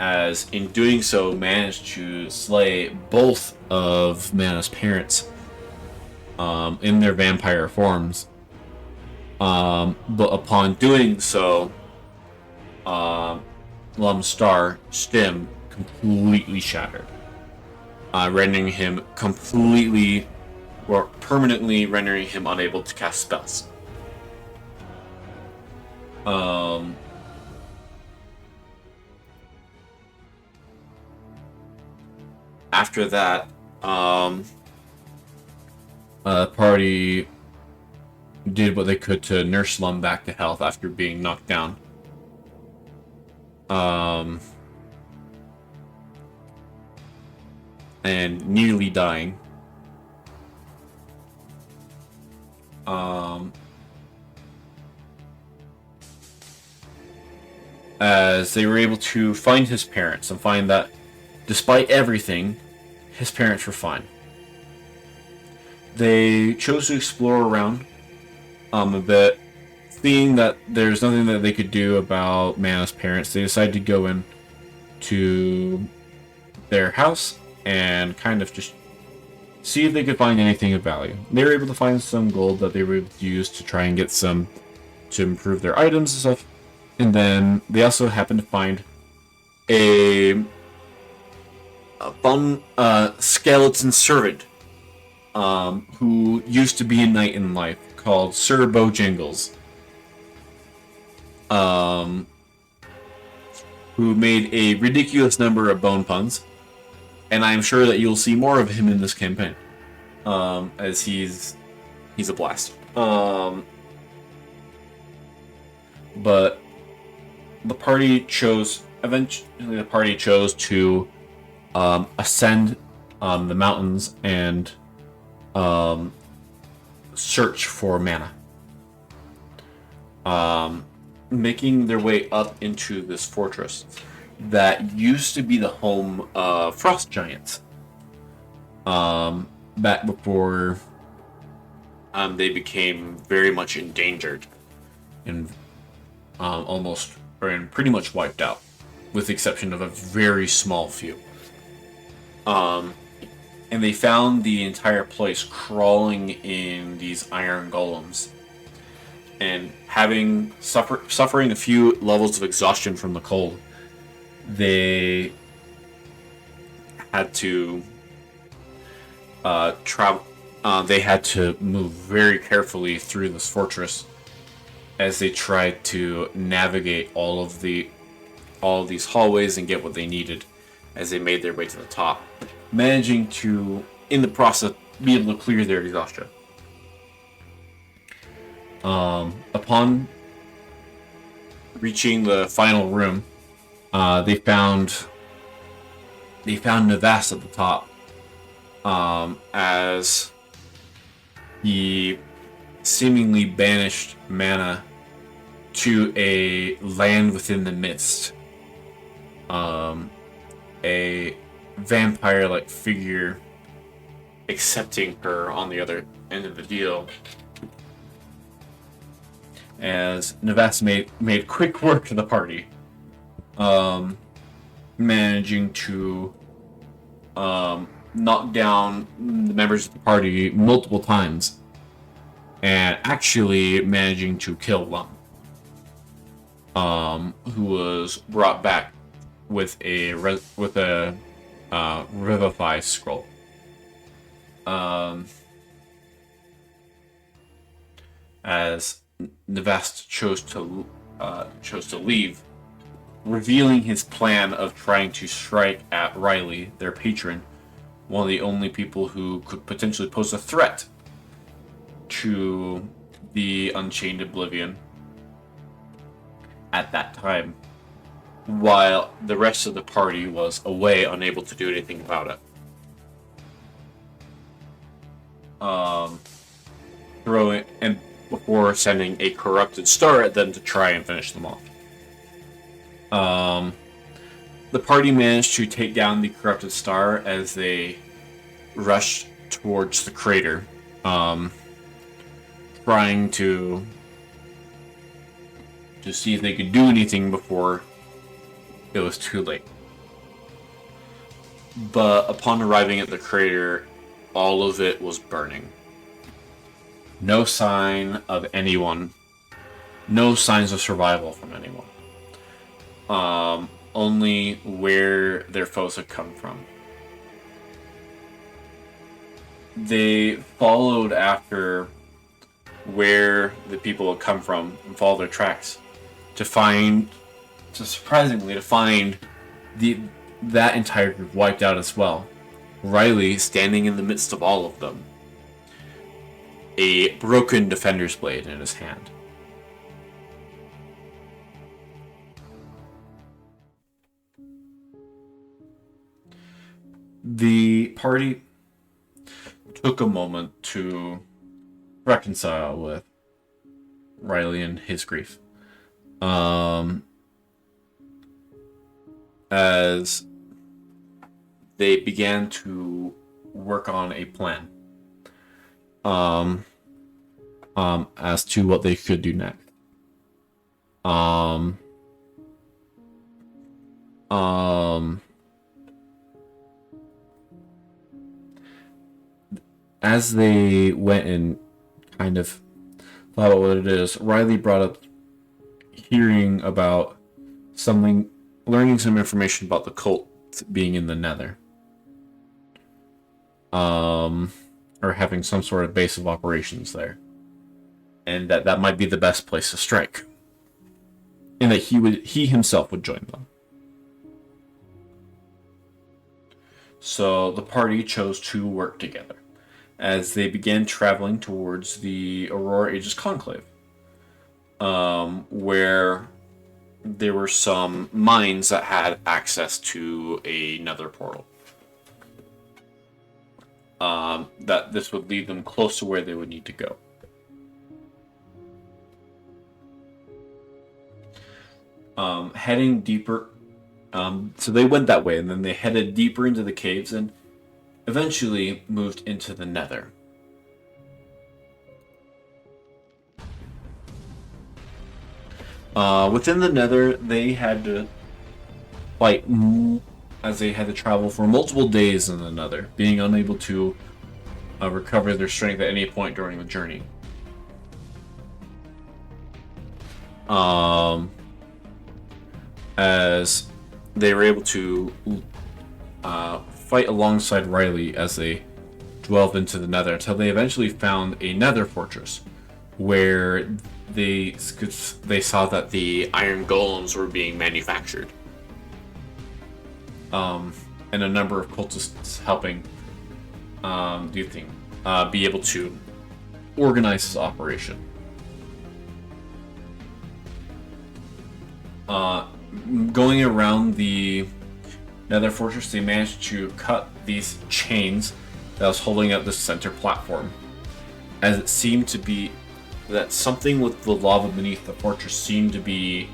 As in doing so, managed to slay both of Mana's parents in their vampire forms. But upon doing so, Lum's star, Stim, completely shattered, rendering him permanently rendering him unable to cast spells. After that, party did what they could to nurse Lum back to health after being knocked down. And nearly dying. As they were able to find his parents and find that despite everything, his parents were fine. They chose to explore around a bit, seeing that there's nothing that they could do about Mana's parents. They decided to go in to their house and kind of just see if they could find anything of value. They were able to find some gold that they would use to try and get some to improve their items and stuff. And then they also happened to find a fun skeleton servant who used to be a knight in life called Sir Bojangles, who made a ridiculous number of bone puns, and I'm sure that you'll see more of him in this campaign, as he's a blast. But the party chose to ascend the mountains and search for Mana, making their way up into this fortress that used to be the home of frost giants, back before they became very much endangered and pretty much wiped out, with the exception of a very small few. And they found the entire place crawling in these iron golems, and suffering a few levels of exhaustion from the cold, they had to travel. They had to move very carefully through this fortress as they tried to navigate all of these hallways and get what they needed as they made their way to the top, managing to, in the process, be able to clear their exhaustion. Upon reaching the final room, they found Navas at the top, as he seemingly banished mana to a land within the mist. A vampire-like figure accepting her on the other end of the deal. As Navas made quick work of the party, managing to knock down the members of the party multiple times, and actually managing to kill one, who was brought back with a Revivify scroll. As Navast chose to leave, revealing his plan of trying to strike at Riley, their patron, one of the only people who could potentially pose a threat to the Unchained Oblivion at that time, while the rest of the party was away, unable to do anything about it. Throwing and before sending a corrupted star at them to try and finish them off. The party managed to take down the corrupted star as they rushed towards the crater, trying to see if they could do anything before it was too late. But upon arriving at the crater, all of it was burning. No sign of anyone. No signs of survival from anyone. Only where their foes had come from. They followed after where the people had come from and followed their tracks to surprisingly find that entire group wiped out as well. Riley standing in the midst of all of them, a broken defender's blade in his hand. The party took a moment to reconcile with Riley and his grief. As they began to work on a plan as to what they could do next. As they went and kind of thought about what it is, Riley brought up hearing about learning some information about the cult being in the Nether. Or having some sort of base of operations there. And that might be the best place to strike. And that he himself would join them. So the party chose to work together as they began traveling towards the Aurora Aegis Conclave, where there were some mines that had access to a nether portal. That this would lead them close to where they would need to go. Heading deeper, so they went that way, and then they headed deeper into the caves and eventually moved into the Nether. Within the Nether, they had to fight as they had to travel for multiple days in the Nether, being unable to recover their strength at any point during the journey. As they were able to fight alongside Riley as they delve into the Nether until they eventually found a Nether fortress, where they saw that the iron golems were being manufactured, and a number of cultists helping. Do you think be able to organize this operation? Going around the Nether fortress, they managed to cut these chains that was holding up the center platform, as it seemed to be that something with the lava beneath the fortress seemed to be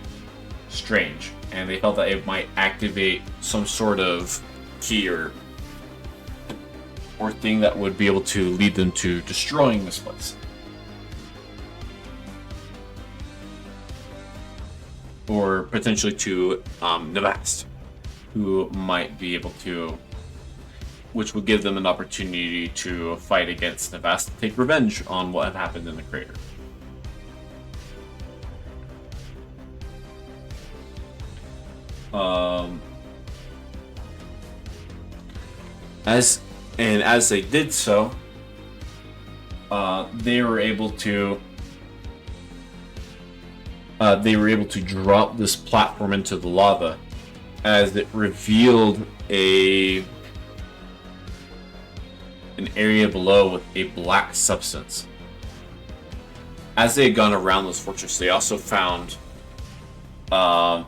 strange, and they felt that it might activate some sort of key or thing that would be able to lead them to destroying this place. Or potentially to Navast, who might be able to, which would give them an opportunity to fight against Navast to take revenge on what had happened in the crater. As they did so, they were able to drop this platform into the lava, as it revealed an area below with a black substance. As they had gone around this fortress, they also found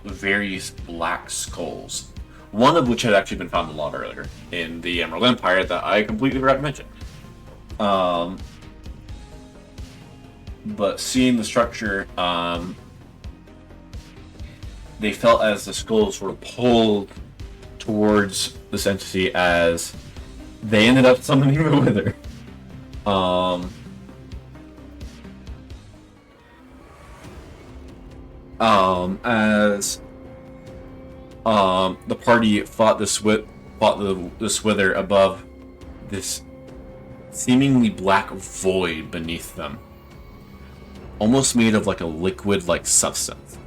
various black skulls, one of which had actually been found a lot earlier in the Emerald Empire that I completely forgot to mention. But seeing the structure, they felt as the skulls were pulled towards this entity, as they ended up summoning the Wither. As the party fought this Wither above this seemingly black void beneath them, almost made of like a liquid-like substance.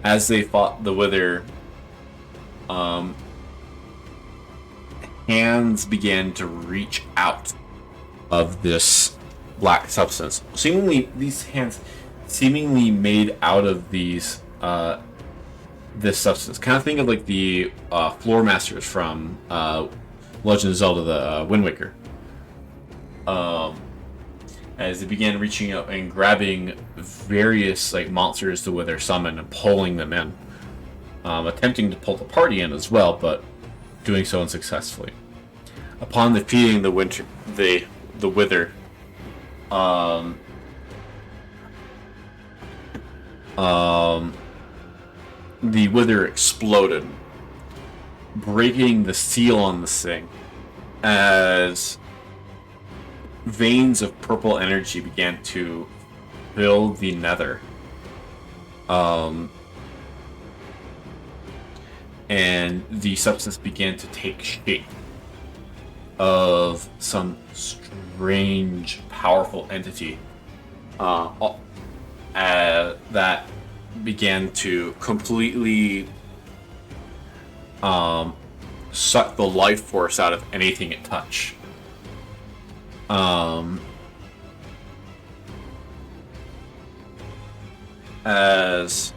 As they fought the Wither, hands began to reach out of this black substance. These hands seemingly made out of these this substance. Kind of think of like the floor masters from Legend of Zelda: The Wind Waker. As they began reaching out and grabbing various like monsters to Wither summon and pulling them in, attempting to pull the party in as well, but doing so unsuccessfully. Upon defeating the Wither, the Wither exploded, breaking the seal on this thing, as veins of purple energy began to fill the Nether. And the substance began to take shape of some strange, powerful entity that began to completely suck the life force out of anything it touched. As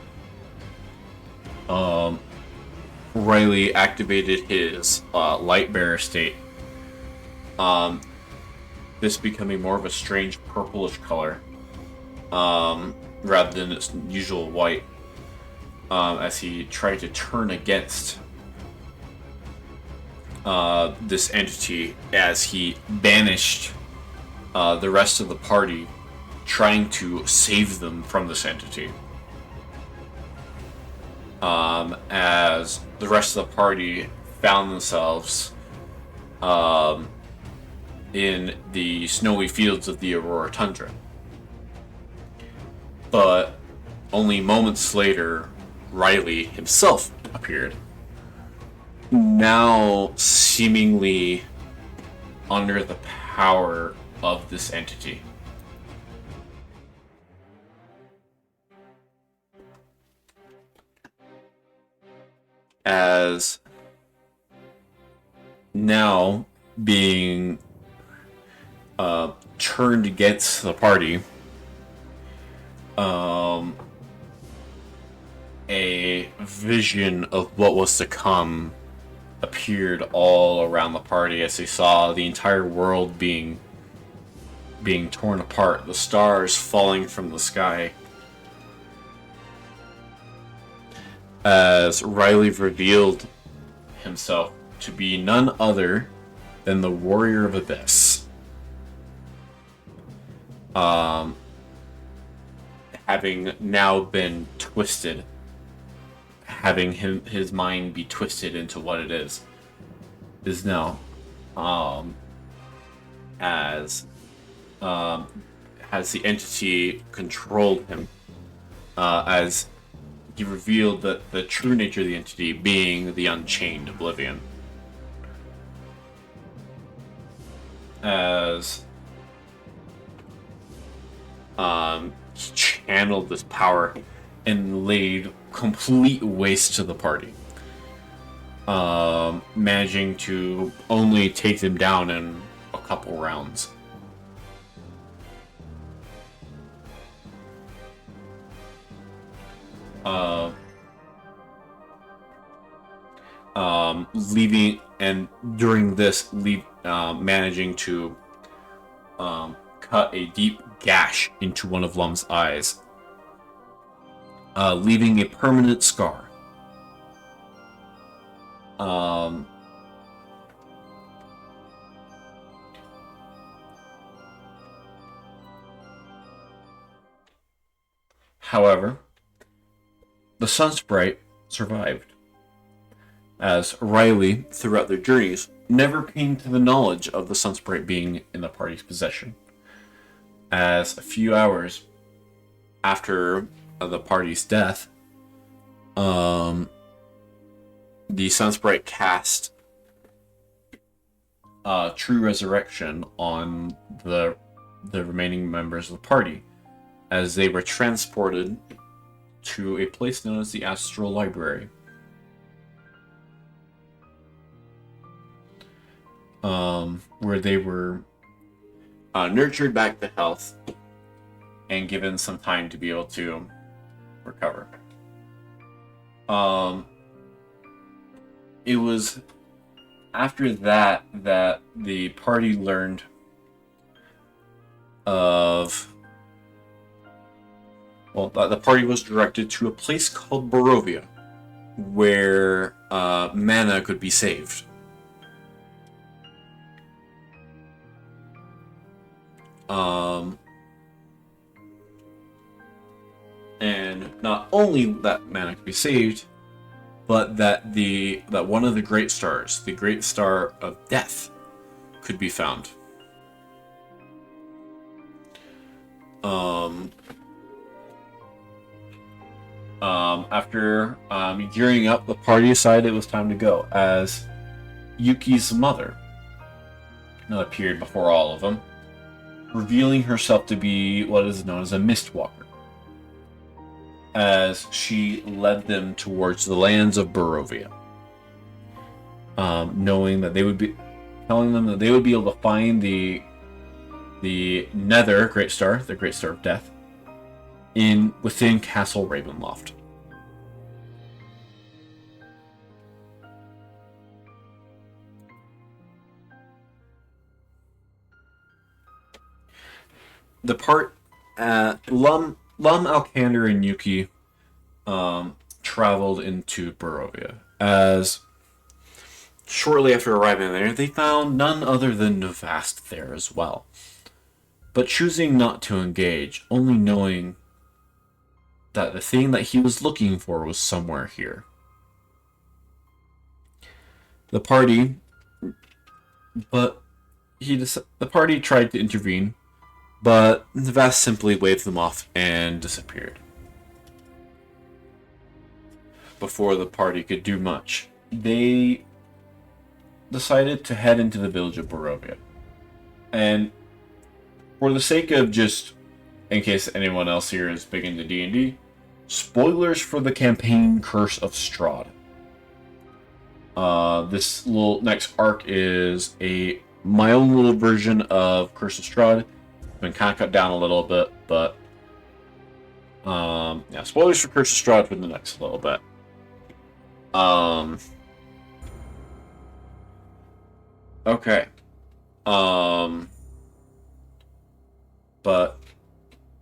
Riley activated his light bearer state, this becoming more of a strange purplish color, rather than its usual white, as he tried to turn against this entity, as he banished the rest of the party, trying to save them from this entity. As the rest of the party found themselves in the snowy fields of the Aurora Tundra. But only moments later, Riley himself appeared, now seemingly under the power of this entity. As now being turned against the party, a vision of what was to come appeared all around the party as they saw the entire world being torn apart, the stars falling from the sky. As Riley revealed himself to be none other than the Warrior of Abyss. Having now been twisted, having his mind be twisted into what it is now, as the entity controlled him, as he revealed that the true nature of the entity being the Unchained Oblivion. As he channeled this power and laid complete waste to the party, managing to only take them down in a couple rounds. Leaving, and during this, managing to cut a deep gash into one of Lum's eyes, leaving a permanent scar. However, the Sunsprite survived, as Riley, throughout their journeys, never came to the knowledge of the Sunsprite being in the party's possession. As a few hours after the party's death, the Sunsprite cast True Resurrection on the remaining members of the party, as they were transported to a place known as the Astral Library. Where they were nurtured back to health and given some time to be able to recover. It was after that the party learned of... Well, the party was directed to a place called Barovia, where mana could be saved. And not only that mana could be saved, but that one of the great stars, the great star of death, could be found. After gearing up, the party decided it was time to go, as Yuki's mother appeared before all of them, revealing herself to be what is known as a Mistwalker, as she led them towards the lands of Barovia, telling them that they would be able to find the Nether Great Star, the Great Star of Death, within Castle Ravenloft. The part Lum, Alkander, and Yuki traveled into Barovia, as shortly after arriving there, they found none other than Navast there as well. But choosing not to engage, only knowing that the thing that he was looking for was somewhere here. The party tried to intervene, but Navast simply waved them off and disappeared. Before the party could do much, they decided to head into the village of Barovia. And for the sake of just, in case anyone else here is big into D&D, spoilers for the campaign Curse of Strahd. This little next arc is a my own little version of Curse of Strahd. Been kind of cut down a little bit, but yeah, spoilers for Curse of Strahd for the next little bit. Okay. But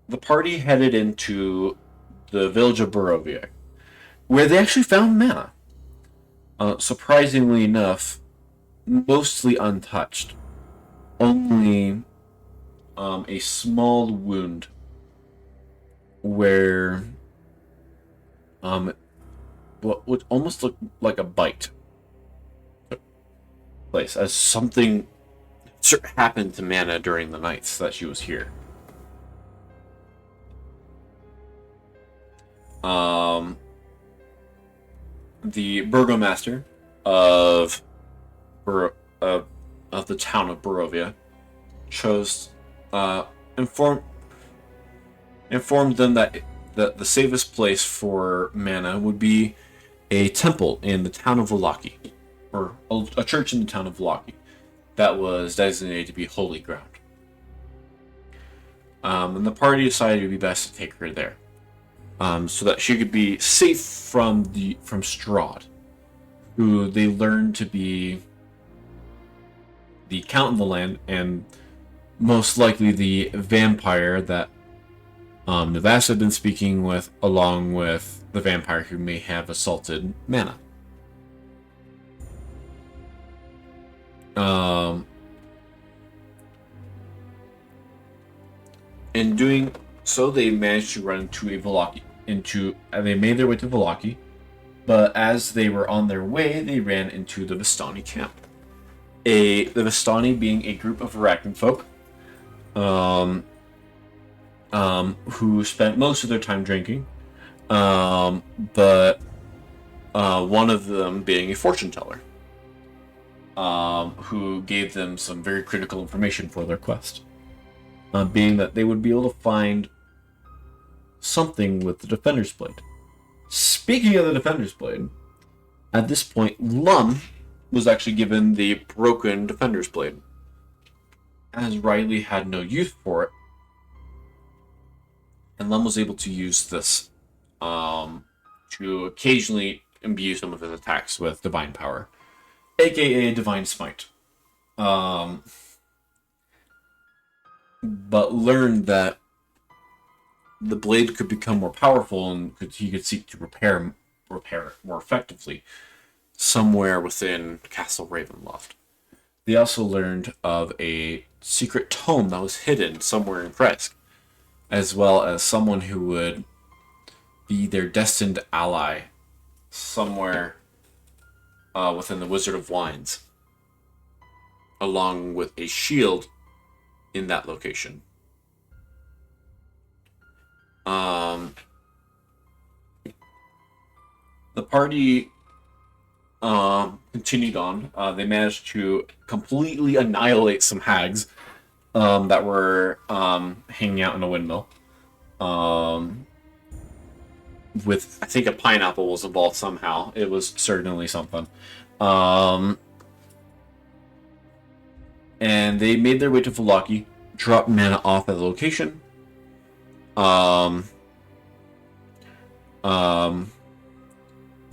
the party headed into the village of Barovia, where they actually found mana. Surprisingly enough, mostly untouched. Only a small wound where what would almost look like a bite place, as something happened to Mana during the nights that she was here. The burgomaster of the town of Barovia chose informed them that the safest place for mana would be a temple in the town of Vallaki, or a church in the town of Vallaki that was designated to be holy ground. And the party decided it would be best to take her there, so that she could be safe from Strahd, who they learned to be the count of the land, and most likely the vampire that Navas had been speaking with, along with the vampire who may have assaulted Mana. In doing so, they managed to run into a Vallaki. They made their way to Vallaki, but as they were on their way, they ran into the Vistani camp. The Vistani being a group of Arachnan folk, who spent most of their time drinking, but one of them being a fortune teller, who gave them some very critical information for their quest, being that they would be able to find something with the Defender's Blade. Speaking of the Defender's Blade, at this point, Lum was actually given the broken Defender's Blade, as Riley had no use for it, and Lum was able to use this to occasionally imbue some of his attacks with divine power, aka Divine Smite. But learned that the blade could become more powerful, and he could seek to repair it more effectively somewhere within Castle Ravenloft. They also learned of a secret tome that was hidden somewhere in Kresk, as well as someone who would be their destined ally somewhere within the Wizard of Wines, along with a shield in that location. The party continued on. They managed to completely annihilate some hags that were hanging out in a windmill. With, I think, a pineapple was involved somehow. It was certainly something. And they made their way to Vallaki, dropped Mana off at the location.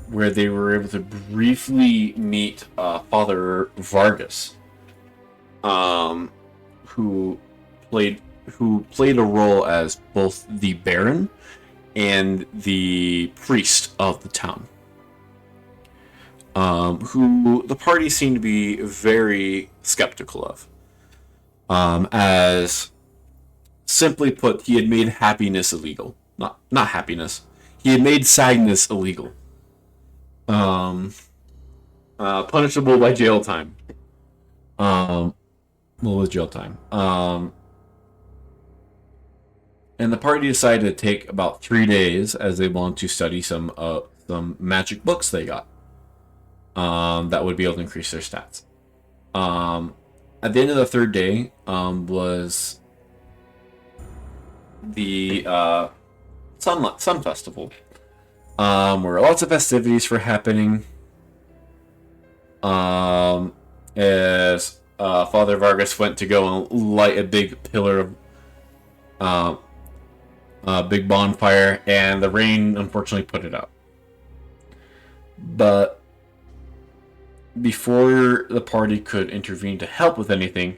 Where they were able to briefly meet Father Vargas, who played a role as both the Baron and the priest of the town, who the party seemed to be very skeptical of, as simply put, he had made happiness illegal. Not happiness. He had made sadness illegal. Punishable by jail time. With jail time. And the party decided to take about 3 days, as they wanted to study some magic books they got, that would be able to increase their stats. At the end of the third day was the Sun Festival, where lots of festivities were happening, as Father Vargas went to go and light a big pillar of a big bonfire, and the rain unfortunately put it out. But before the party could intervene to help with anything,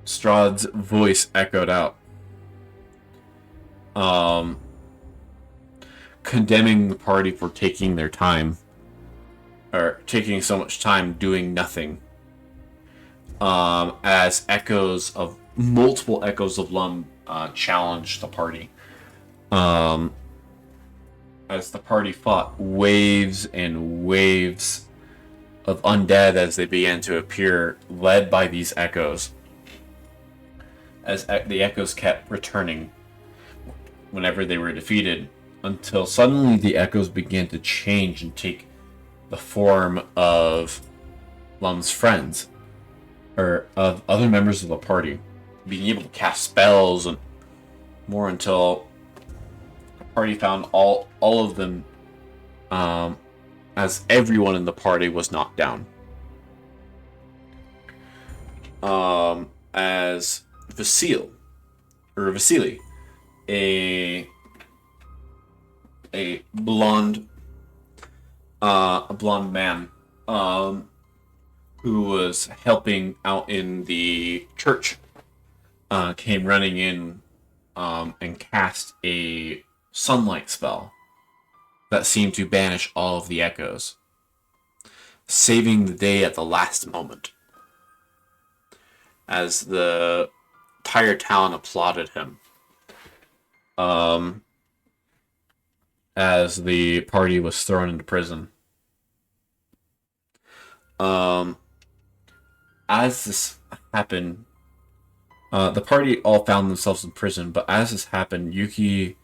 Strahd's voice echoed out, condemning the party for taking their time, or taking so much time doing nothing. As multiple echoes of Lum challenged the party. As the party fought waves and waves of undead as they began to appear, led by these echoes. As the echoes kept returning whenever they were defeated, until suddenly the echoes began to change and take the form of Lum's friends, or of other members of the party, being able to cast spells and more, until the party found all of them, as everyone in the party was knocked down. As Vasily, a blonde man, who was helping out in the church, came running in and cast a sunlight spell that seemed to banish all of the echoes, saving the day at the last moment. As the entire town applauded him, as the party was thrown into prison. As this happened, the party all found themselves in prison, but as this happened, Yuki,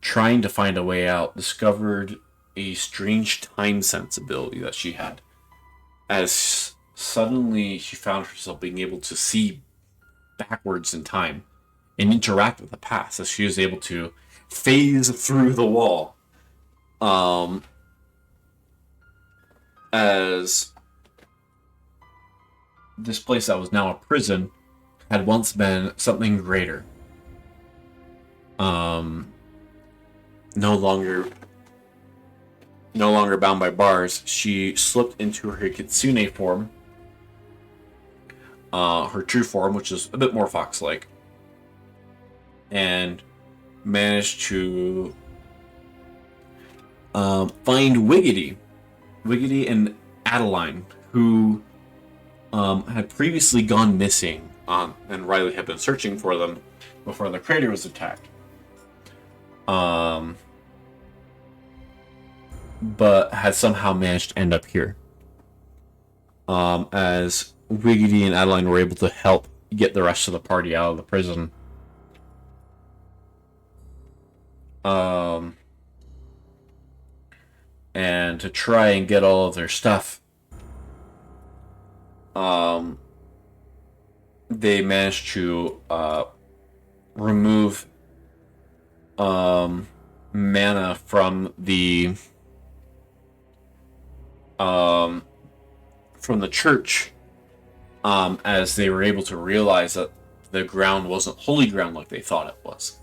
trying to find a way out, discovered a strange time sensibility that she had. As suddenly she found herself being able to see backwards in time and interact with the past, as she was able to phase through the wall. As this place that was now a prison had once been something greater. No longer bound by bars, she slipped into her kitsune form, her true form, which is a bit more fox-like, and managed to find Wiggity and Adeline, who had previously gone missing, and Riley had been searching for them before the crater was attacked. But had somehow managed to end up here. As Wiggity and Adeline were able to help get the rest of the party out of the prison. And to try and get all of their stuff, they managed to remove mana from the church, as they were able to realize that the ground wasn't holy ground like they thought it was.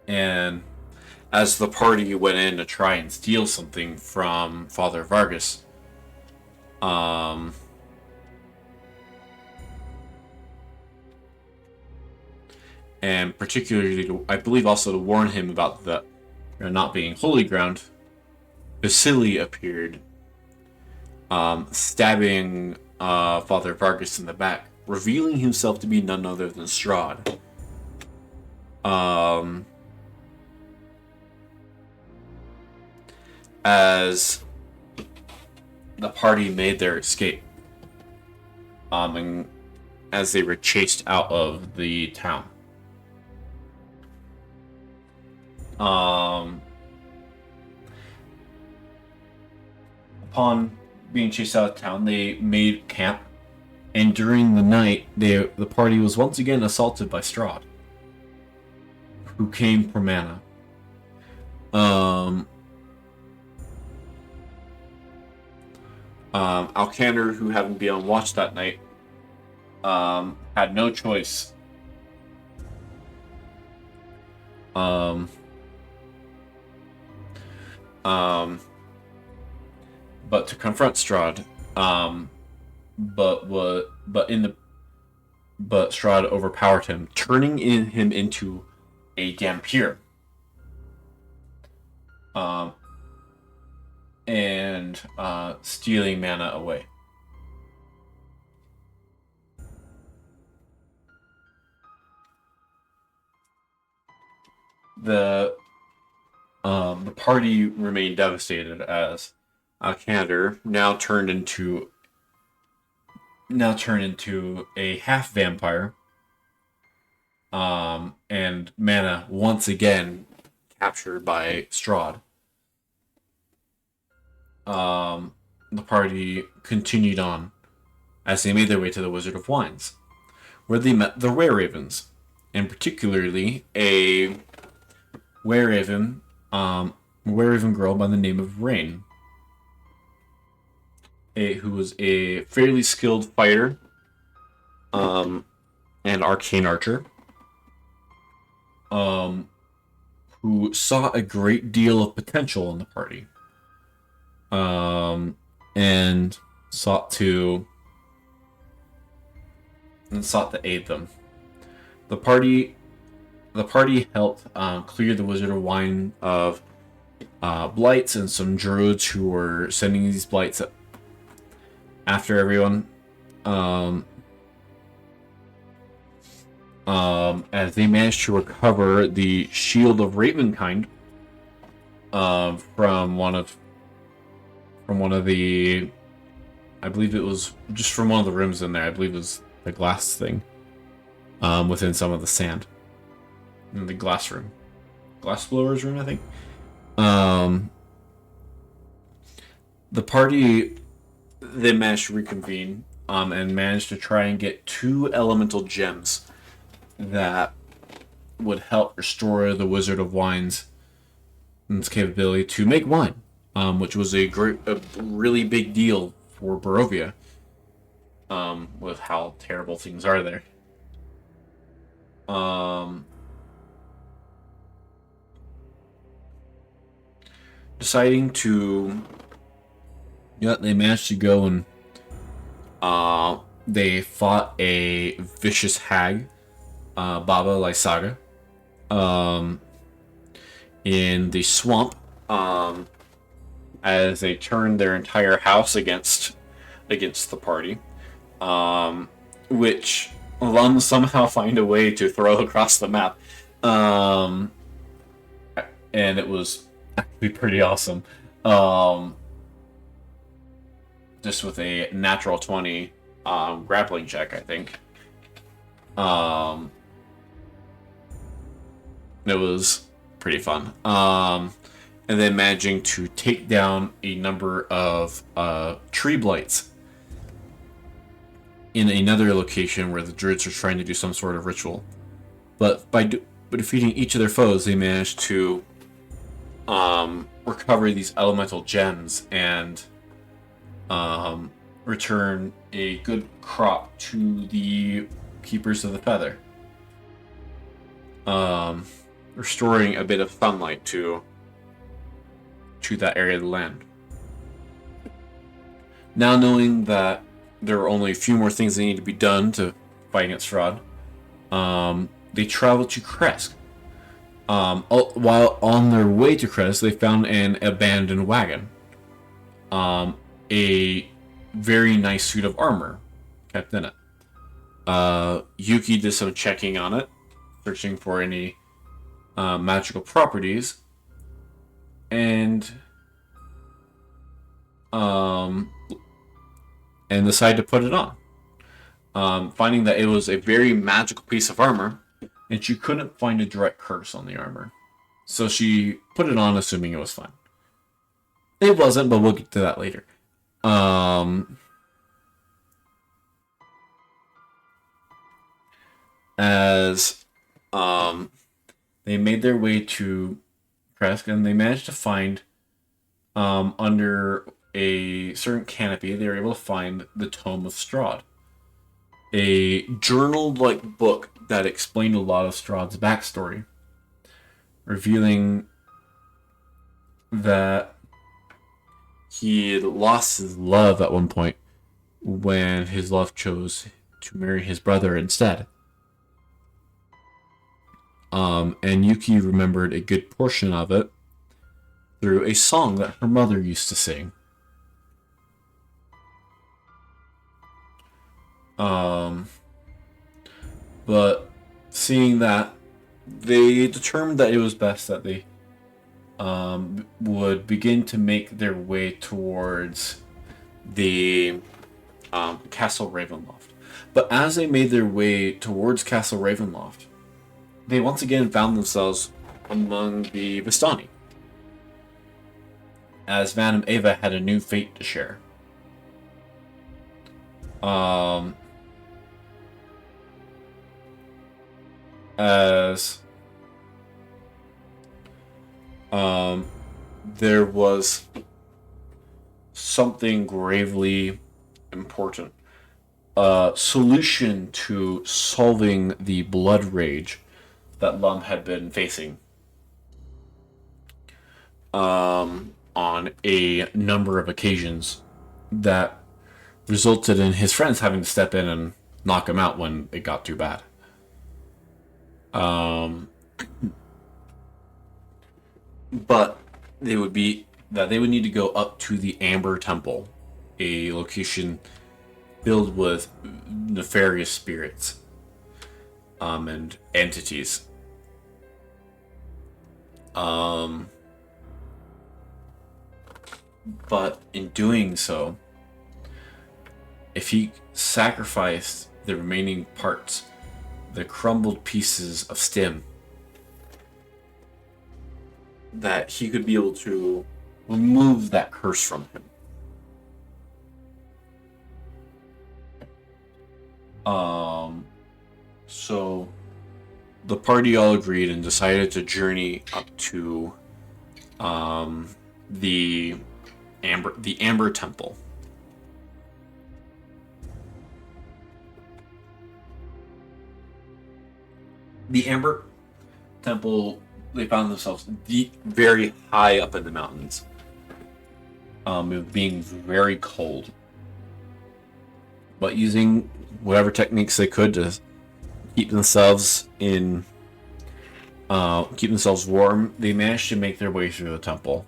And as the party went in to try and steal something from Father Vargas, and particularly, I believe, also to warn him about the not being holy ground, Vasily appeared, stabbing Father Vargas in the back, revealing himself to be none other than Strahd. As the party made their escape, and as they were chased out of the town. Upon being chased out of town, they made camp, and during the night, the party was once again assaulted by Strahd, who came for mana. Um, Alcander, who happened to be on watch that night, had no choice um, um, but to confront Strahd. But Strahd overpowered him, turning him into a Dhampir. Um, and stealing mana away. The the party remained devastated as Alcander now turned into a half vampire. And mana once again captured by Strahd. The party continued on as they made their way to the Wizard of Wines, where they met the Were-Ravens, and particularly a Were-Raven, Were-Raven girl by the name of Rain, who was a fairly skilled fighter, and arcane archer, who saw a great deal of potential in the party, and sought to aid them. The party helped clear the Wizard of Wine of blights and some druids who were sending these blights after everyone. As they managed to recover the Shield of Ravenkind from one of the, I believe it was just from one of the rooms in there. I believe it was the glass thing within some of the sand in the glass room, glass blowers room, I think. The party then managed to reconvene and managed to try and get 2 elemental gems that would help restore the Wizard of Wine's capability to make wine, which was a really big deal for Barovia, with how terrible things are there. Deciding to, they managed to go and they fought a vicious hag, Baba Lysaga, in the swamp, as they turned their entire house against the party, which Lum somehow find a way to throw across the map, and it was actually pretty awesome. Just with a natural 20 grappling check, I think. It was pretty fun. And then managing to take down a number of tree blights in another location where the druids are trying to do some sort of ritual. But by defeating each of their foes, they managed to recover these elemental gems and return a good crop to the Keepers of the Feather, restoring a bit of sunlight to that area of the land. Now knowing that there are only a few more things that need to be done to fight against fraud, they traveled to Kresk. While on their way to Kresk, they found an abandoned wagon. A very nice suit of armor kept in it. Yuki did some checking on it, searching for any magical properties, and decided to put it on. Finding that it was a very magical piece of armor, and she couldn't find a direct curse on the armor, so she put it on, assuming it was fine. It wasn't, but we'll get to that later. As they made their way to Kresk, and they managed to find, under a certain canopy, they were able to find the Tome of Strahd, a journal-like book that explained a lot of Strahd's backstory, revealing that he had lost his love at one point when his love chose to marry his brother instead. And Yuki remembered a good portion of it through a song that her mother used to sing. But seeing that, they determined that it was best that they would begin to make their way towards the Castle Ravenloft. But as they made their way towards Castle Ravenloft, they once again found themselves among the Vistani, as Madame Eva had a new fate to share. There was something gravely important. A solution to solving the blood rage that Lum had been facing on a number of occasions that resulted in his friends having to step in and knock him out when it got too bad. But they would need to go up to the Amber Temple, a location filled with nefarious spirits and entities. But in doing so, if he sacrificed the remaining parts, the crumbled pieces of stem, that he could be able to remove that curse from him. So the party all agreed and decided to journey up to the Amber Temple. The Amber Temple, they found themselves very high up in the mountains. It being very cold. But using whatever techniques they could to keep themselves warm, they managed to make their way through the temple.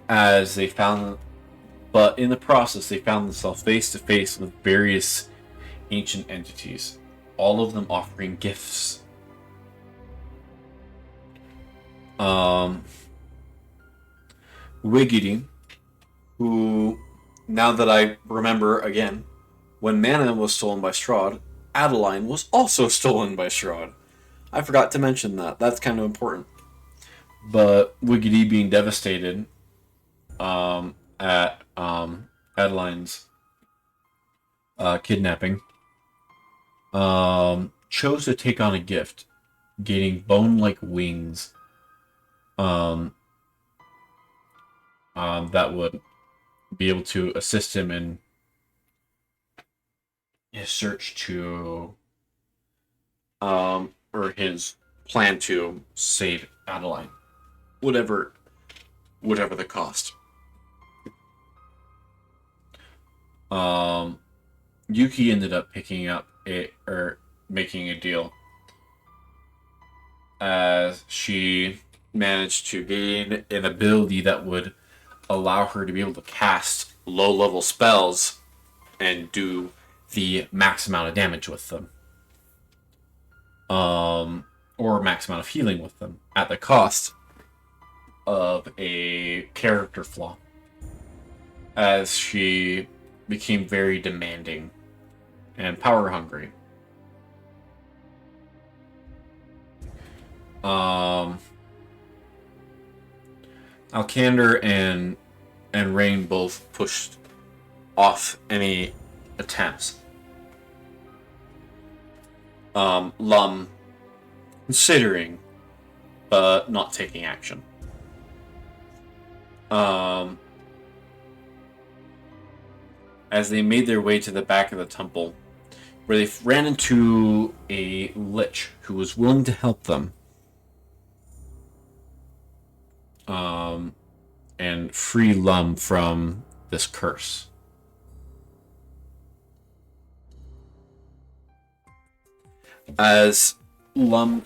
As they found, but in the process, they found themselves face to face with various ancient entities, all of them offering gifts. Wiggity, who, now that I remember again, when Mana was stolen by Strahd, Adeline was also stolen by Strahd. I forgot to mention that. That's kind of important. But Wiggity, being devastated at Adeline's kidnapping, chose to take on a gift, gaining bone-like wings that would be able to assist him in his search to, or his plan to save Adeline, whatever the cost. Yuki ended up picking up making a deal, as she managed to gain an ability that would allow her to be able to cast low-level spells and do the max amount of damage with them. Or max amount of healing with them, at the cost of a character flaw, as she became very demanding and power hungry. Alcander and Rain both pushed off any attempts Lum considering, but not taking action. As they made their way to the back of the temple, where they ran into a lich who was willing to help them. And free Lum from this curse. As Lum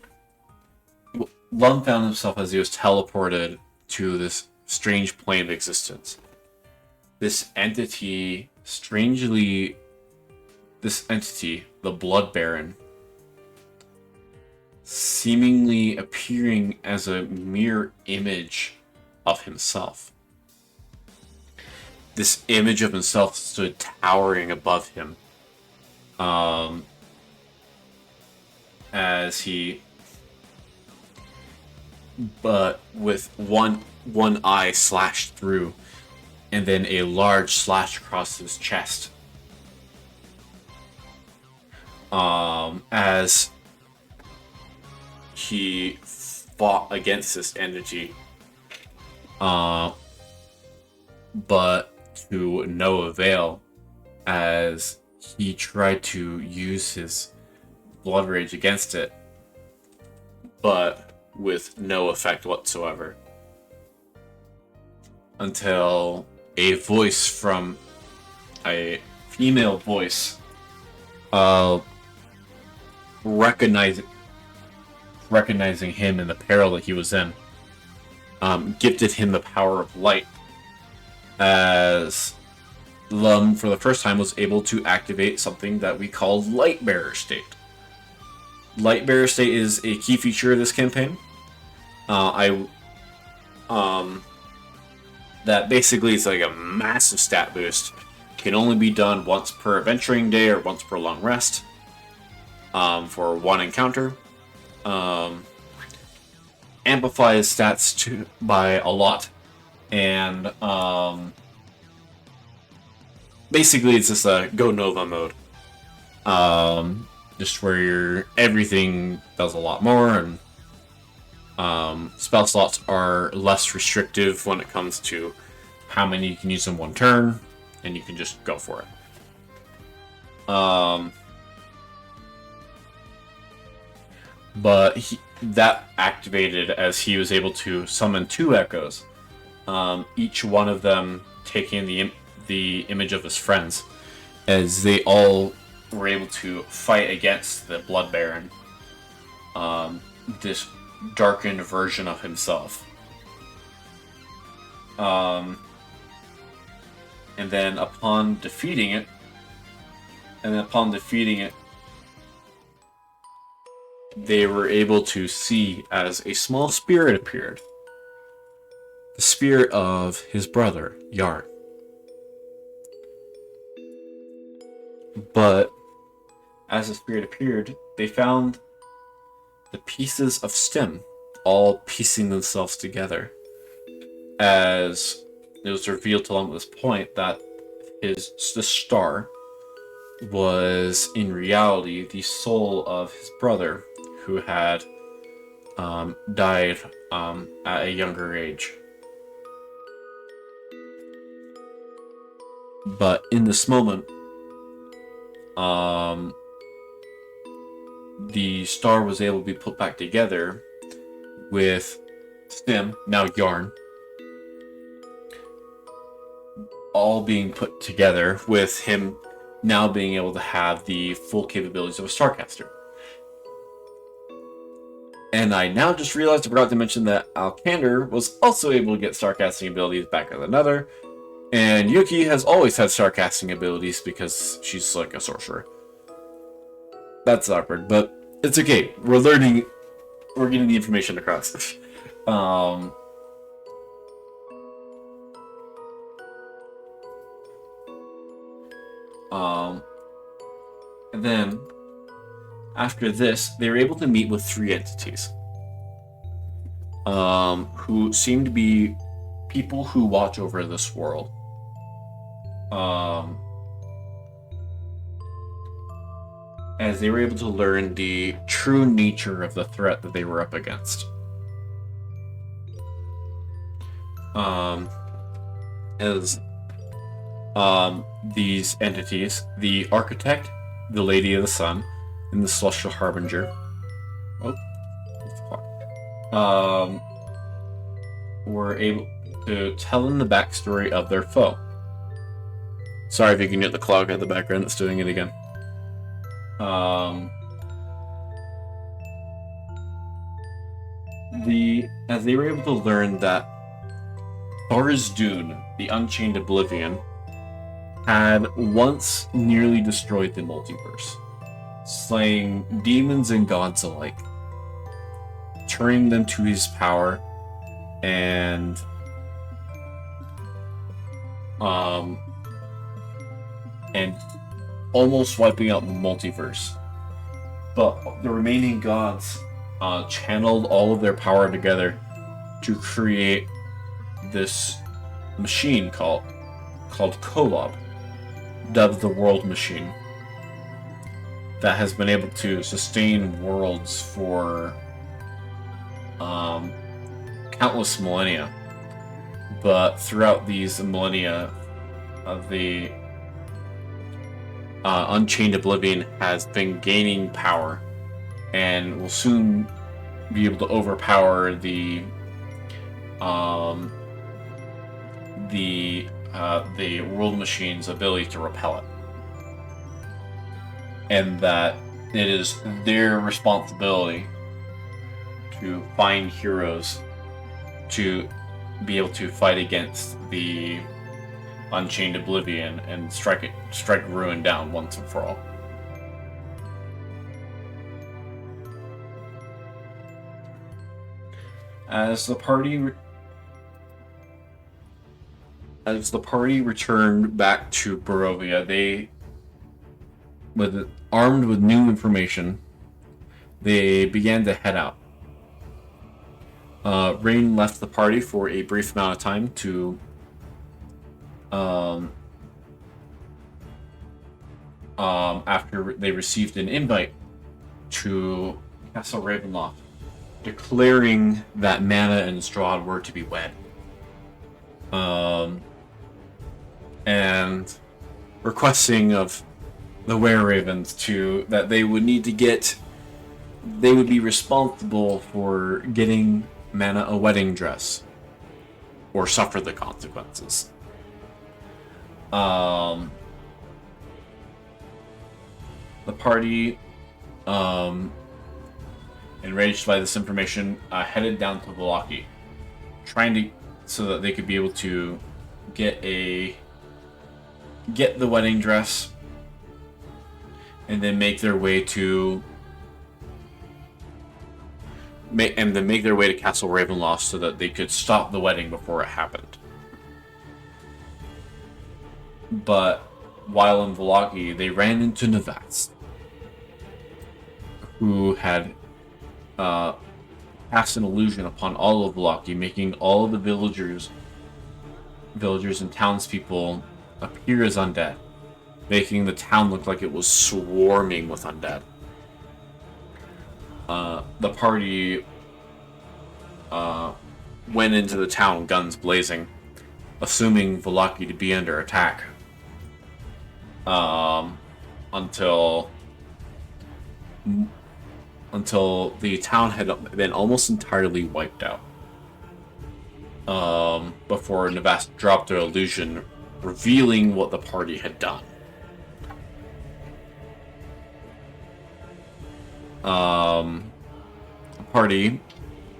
found himself as he was teleported to this strange plane of existence. This entity, the Blood Baron, seemingly appearing as a mere image of himself. This image of himself stood towering above him, but with one eye slashed through, and then a large slash across his chest. As he fought against this entity, but to no avail, as he tried to use his blood rage against it, but with no effect whatsoever. Until a voice from a female voice, recognizing him in the peril that he was in, gifted him the power of light, as Lum, for the first time, was able to activate something that we call Lightbearer State. Lightbearer State is a key feature of this campaign. That basically is like a massive stat boost. Can only be done once per adventuring day or once per long rest, for one encounter. Amplifies stats by a lot, and basically it's just a Go Nova mode. Just where everything does a lot more, and spell slots are less restrictive when it comes to how many you can use in one turn, and you can just go for it. But that activated as he was able to summon 2 echoes, each one of them taking the image of his friends, as they all were able to fight against the Blood Baron, this darkened version of himself. And then upon defeating it, they were able to see as a small spirit appeared. The spirit of his brother, Yarn. But as the spirit appeared, they found the pieces of stem all piecing themselves together, as it was revealed to them at this point that the star was in reality the soul of his brother, who had died at a younger age. But in this moment, the star was able to be put back together with Stim, now Yarn, all being put together with him now being able to have the full capabilities of a Starcaster. And I now just realized I forgot to mention that Alkander was also able to get Starcasting abilities back as another, and Yuki has always had Starcasting abilities because she's like a sorcerer. That's awkward, but it's okay. We're learning. We're getting the information across. And then, after this, they were able to meet with 3 entities, who seem to be people who watch over this world. as they were able to learn the true nature of the threat that they were up against. As these entities, the Architect, the Lady of the Sun, and the Celestial Harbinger, were able to tell them the backstory of their foe. Sorry if you can hear the clock in the background, it's doing it again. As they were able to learn that Dune, the Unchained Oblivion, had once nearly destroyed the multiverse, slaying demons and gods alike, turning them to his power, and almost wiping out the multiverse. But the remaining gods channeled all of their power together to create this machine called Kolob, dubbed the World Machine, that has been able to sustain worlds for countless millennia. But throughout these millennia, the Unchained Oblivion has been gaining power and will soon be able to overpower the World Machine's ability to repel it. And that it is their responsibility to find heroes to be able to fight against the Unchained Oblivion and strike ruin down once and for all. As the party returned back to Barovia, armed with new information, they began to head out. Rain left the party for a brief amount of time to after they received an invite to Castle Ravenloft, declaring that Mana and Strahd were to be wed. And requesting of the Were-Ravens that they would be responsible for getting Mana a wedding dress, or suffer the consequences. The party, enraged by this information, headed down to Vallaki, so that they could be able to get the wedding dress, and then make their way to Castle Ravenloft so that they could stop the wedding before it happened. But while in Vallaki, they ran into Navast, who had cast an illusion upon all of Vallaki, making all of the villagers and townspeople appear as undead, making the town look like it was swarming with undead. The party went into the town, guns blazing, assuming Vallaki to be under attack, until the town had been almost entirely wiped out, before Navast dropped their illusion, revealing what the party had done. The party,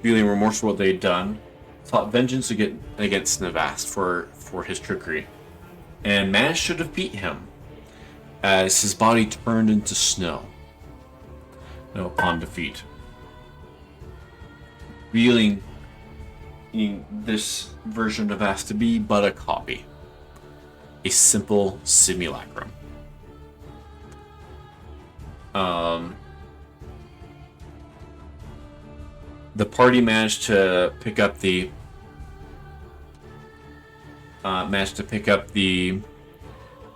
feeling remorseful for what they had done, sought vengeance against Navast for his trickery, and managed to defeat him as his body turned into snow upon defeat. Revealing this version of Navast to be but a copy, a simple simulacrum. The party managed to pick up the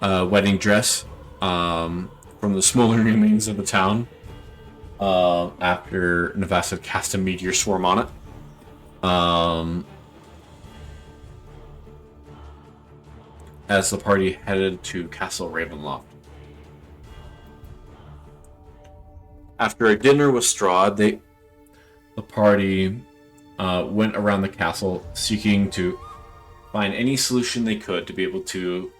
wedding dress for from the smoldering remains of the town after Navassa cast a meteor swarm on it. As the party headed to Castle Ravenloft. After a dinner with Strahd, the party went around the castle seeking to find any solution they could to be able to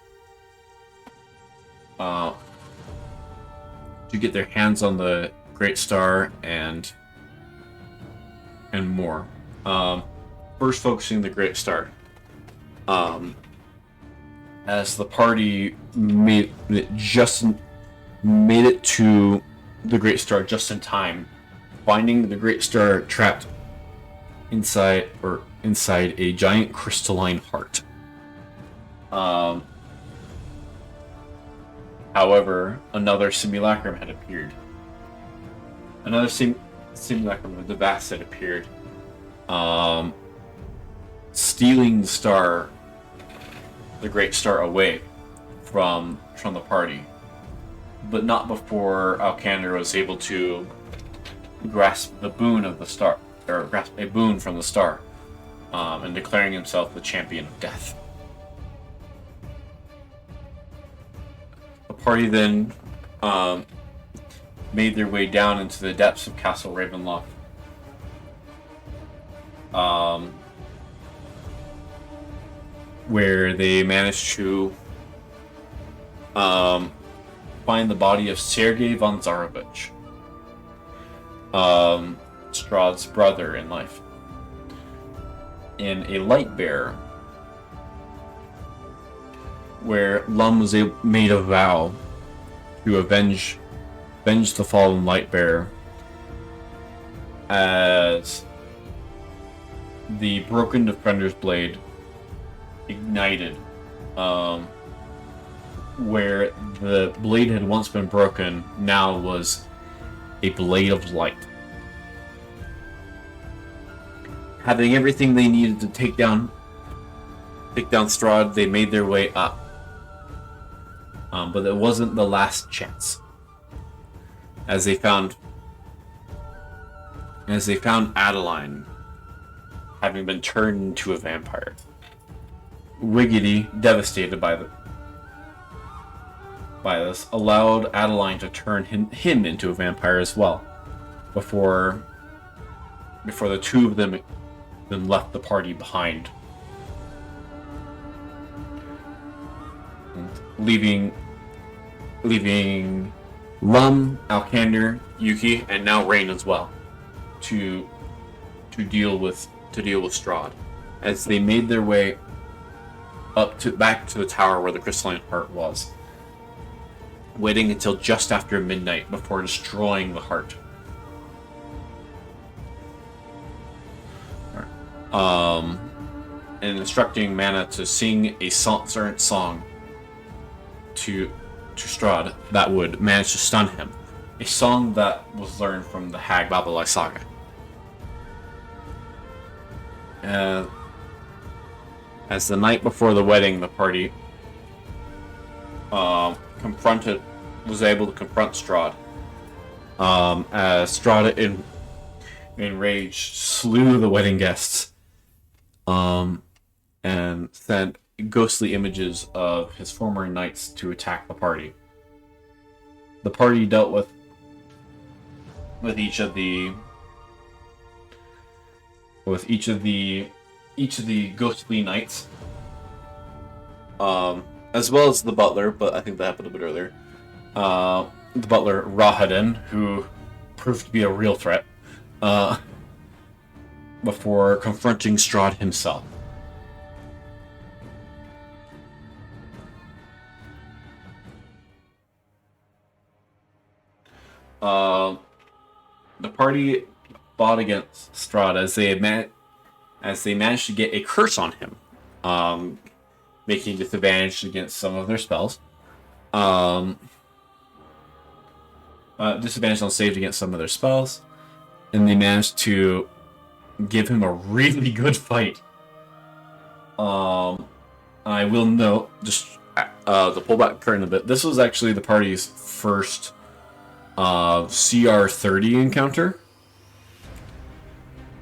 get their hands on the Great Star and more. First focusing the Great Star. As the party made it to the Great Star just in time, finding the Great Star trapped inside a giant crystalline heart. However, another simulacrum had appeared. Another simulacrum of the Vast had appeared, stealing the Great Star away from the party, but not before Alcander was able to grasp the boon of the star, or grasp a boon from the star, and declaring himself the champion of death. The party then made their way down into the depths of Castle Ravenloft. Where they managed to find the body of Sergei von Zarovich, Strahd's brother in life, in a light bearer, where Lum was made a vow to avenge the fallen light bearer, as the broken defender's blade ignited, where the blade had once been broken, now was a blade of light. Having everything they needed to take down Strahd, they made their way up. But it wasn't the last chance, as they found Adeline having been turned into a vampire. Wiggity, devastated by this, allowed Adeline to turn him into a vampire as well, before the two of them then left the party behind, leaving Lum, Alcander, Yuki, and now Rain as well to deal with Strahd, as they made their way back to the tower where the crystalline heart was, waiting until just after midnight before destroying the heart. And instructing Mana to sing a certain song to Strahd that would manage to stun him. A song that was learned from the Hag Babalai saga. As the night before the wedding, the party was able to confront Strahd. As Strahd, enraged, slew the wedding guests, and sent ghostly images of his former knights to attack the party. The party dealt with each of the ghostly knights, as well as the butler, but I think that happened a bit earlier. The butler Rahadin, who proved to be a real threat, before confronting Strahd himself. The party fought against Strahd as they managed to get a curse on him, making disadvantaged against some of their spells. Disadvantaged on saved against some of their spells, and they managed to give him a really good fight. I will note, just the pullback curtain a bit, this was actually the party's first CR30 encounter.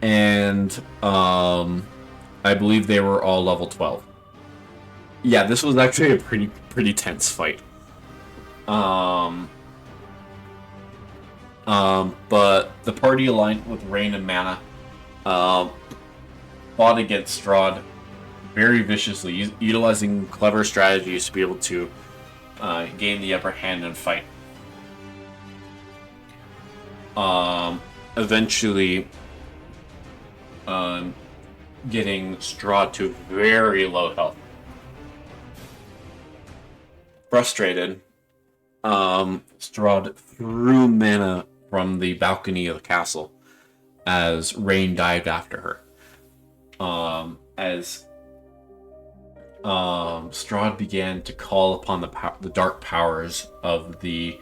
And I believe they were all level 12. Yeah, this was actually a pretty tense fight. But the party aligned with Rain and Mana fought against Strahd very viciously, utilizing clever strategies to be able to gain the upper hand and fight. Eventually, getting Strahd to very low health. Frustrated, Strahd threw mana from the balcony of the castle as Rain dived after her. As Strahd began to call upon the dark powers of the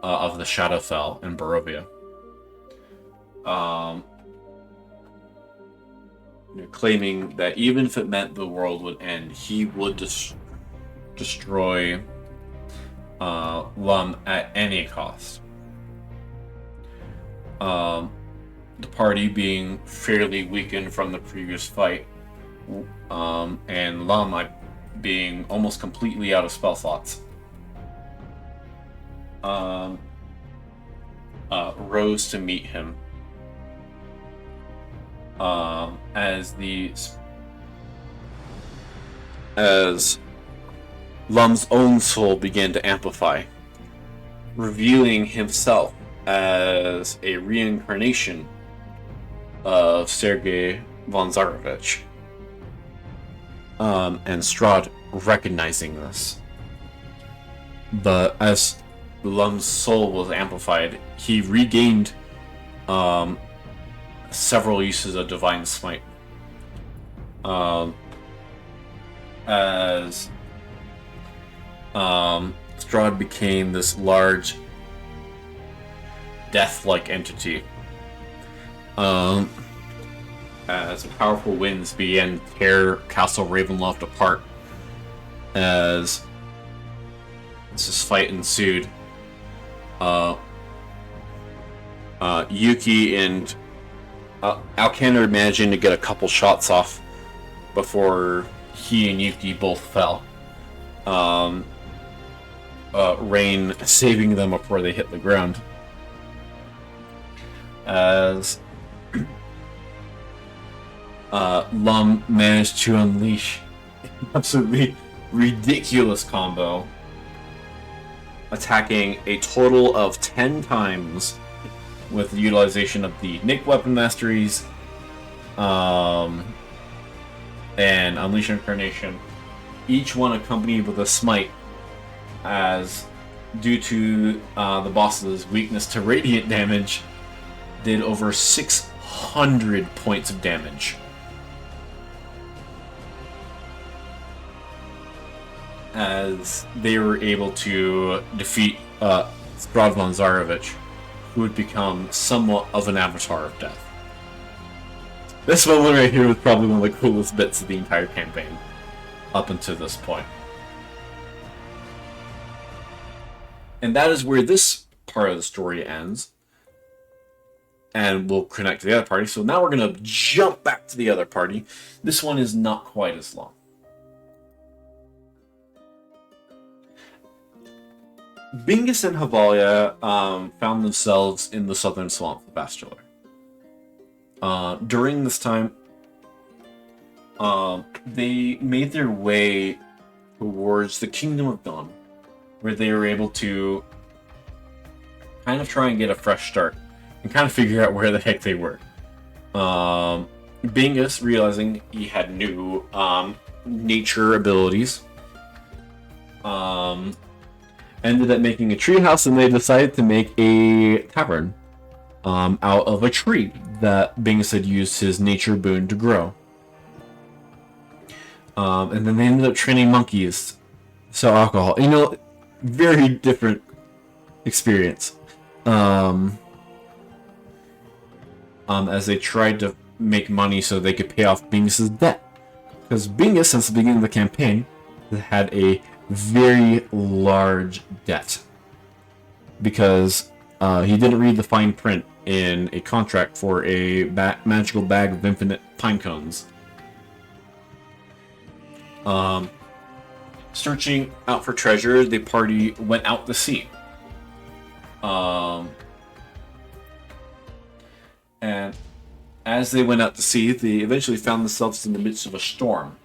Shadowfell in Barovia, claiming that even if it meant the world would end, he would destroy Lum at any cost. The party being fairly weakened from the previous fight, and Lum being almost completely out of spell slots, rose to meet him. As Lum's own soul began to amplify, revealing himself as a reincarnation of Sergei von Zarovich. And Strahd recognizing this. But as Lum's soul was amplified, he regained several uses of Divine Smite. As Strahd became this large death-like entity. As powerful winds began to tear Castle Ravenloft apart, as this fight ensued, Yuki and Alcander managing to get a couple shots off before he and Yuki both fell. Rain saving them before they hit the ground. As Lum managed to unleash an absolutely ridiculous combo, attacking a total of 10 times with the utilization of the Nick weapon masteries and Unleash Incarnation, each one accompanied with a smite, as due to the boss's weakness to radiant damage, did over 600 points of damage. As they were able to defeat Strahd von Zarovich, who would become somewhat of an avatar of death. This moment right here was probably one of the coolest bits of the entire campaign, up until this point. And that is where this part of the story ends. And we'll connect to the other party. So now we're going to jump back to the other party. This one is not quite as long. Bingus and Havalia found themselves in the southern swamp of Bastelar. During this time, they made their way towards the Kingdom of Dawn, where they were able to kind of try and get a fresh start and kind of figure out where the heck they were. Bingus, realizing he had new nature abilities, ended up making a treehouse, and they decided to make a tavern out of a tree that Bingus had used his nature boon to grow. And then they ended up training monkeys to sell alcohol. You know, very different experience. As they tried to make money so they could pay off Bingus's debt. Because Bingus, since the beginning of the campaign, had a very large debt because he didn't read the fine print in a contract for a magical bag of infinite pine cones. Searching out for treasure, the party went out to sea. And as they went out to sea, they eventually found themselves in the midst of a storm.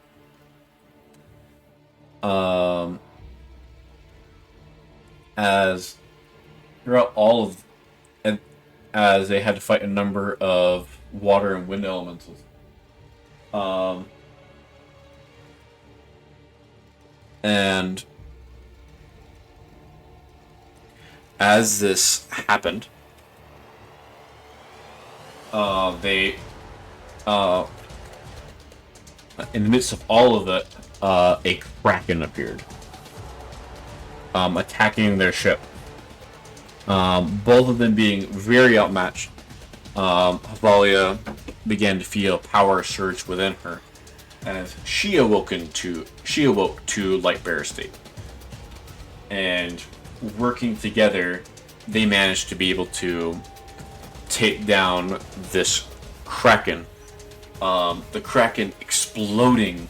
As throughout all of, as they had to fight a number of water and wind elementals. And as this happened, they, in the midst of all of it, a kraken appeared, attacking their ship. Both of them being very outmatched. Havalia began to feel power surge within her, as she awoke to Lightbearer state. And working together, they managed to be able to take down this kraken. The kraken exploding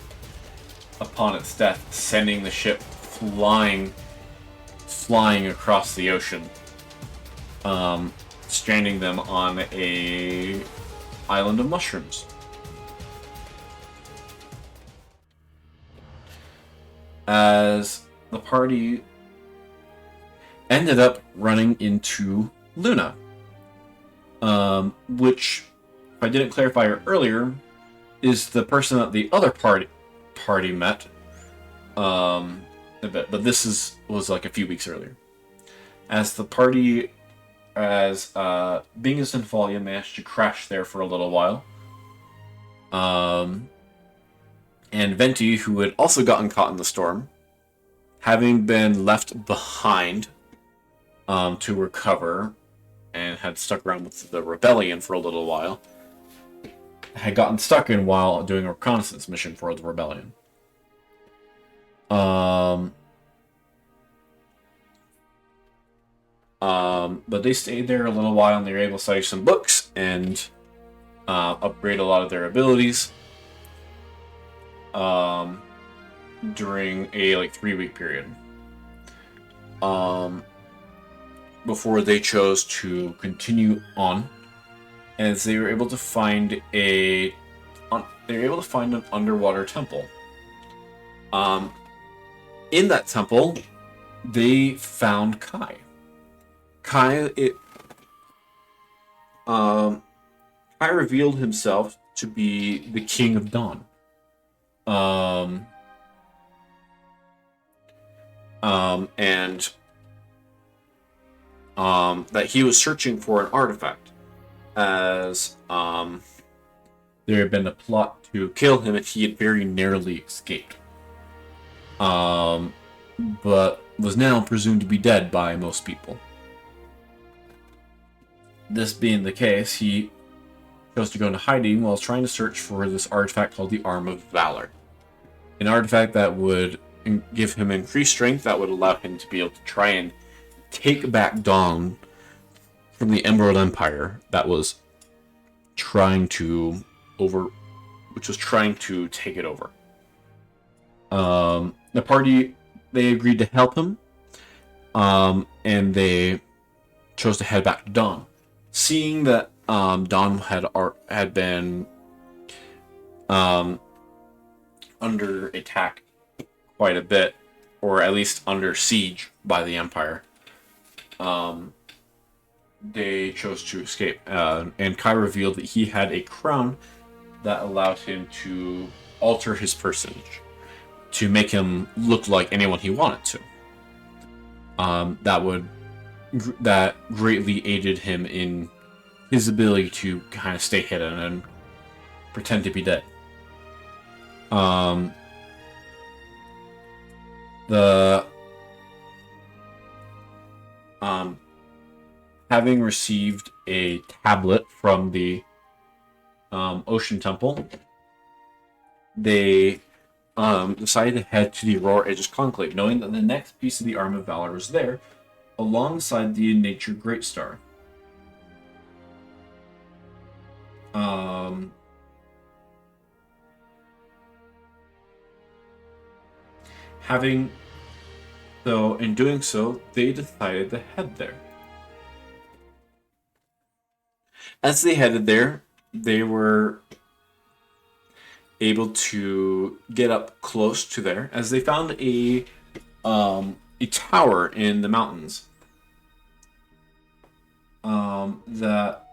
upon its death, sending the ship flying across the ocean, stranding them on a island of mushrooms. As the party ended up running into Luna, which, if I didn't clarify earlier, is the person that the other party met a bit, but this was like a few weeks earlier. As the party, Bingus and Falia managed to crash there for a little while. And Venti, who had also gotten caught in the storm, having been left behind to recover and had stuck around with the rebellion for a little while, had gotten stuck in while doing a reconnaissance mission for the rebellion. But they stayed there a little while and they were able to study some books and upgrade a lot of their abilities during a 3-week period. Before they chose to continue on, as they were able to find an underwater temple. In that temple, they found Kai. Kai revealed himself to be the King of Dawn. That he was searching for an artifact, as there had been a plot to kill him and he had very narrowly escaped. But was now presumed to be dead by most people. This being the case, he chose to go into hiding while trying to search for this artifact called the Arm of Valor. An artifact that would give him increased strength that would allow him to be able to try and take back Dawn from the Emerald Empire that was trying to take it over. The party, they agreed to help him, and they chose to head back to Dawn. Seeing that Dawn had been under attack quite a bit, or at least under siege by the Empire, they chose to escape. And Kai revealed that he had a crown that allowed him to alter his personage to make him look like anyone he wanted to. That greatly aided him in his ability to kind of stay hidden and pretend to be dead. Having received a tablet from the Ocean Temple, they decided to head to the Aurora Aegis Conclave, knowing that the next piece of the Arm of Valor was there, alongside the Nature Great Star. In doing so, they decided to head there. As they headed there, they were able to get up close to there as they found a tower in the mountains that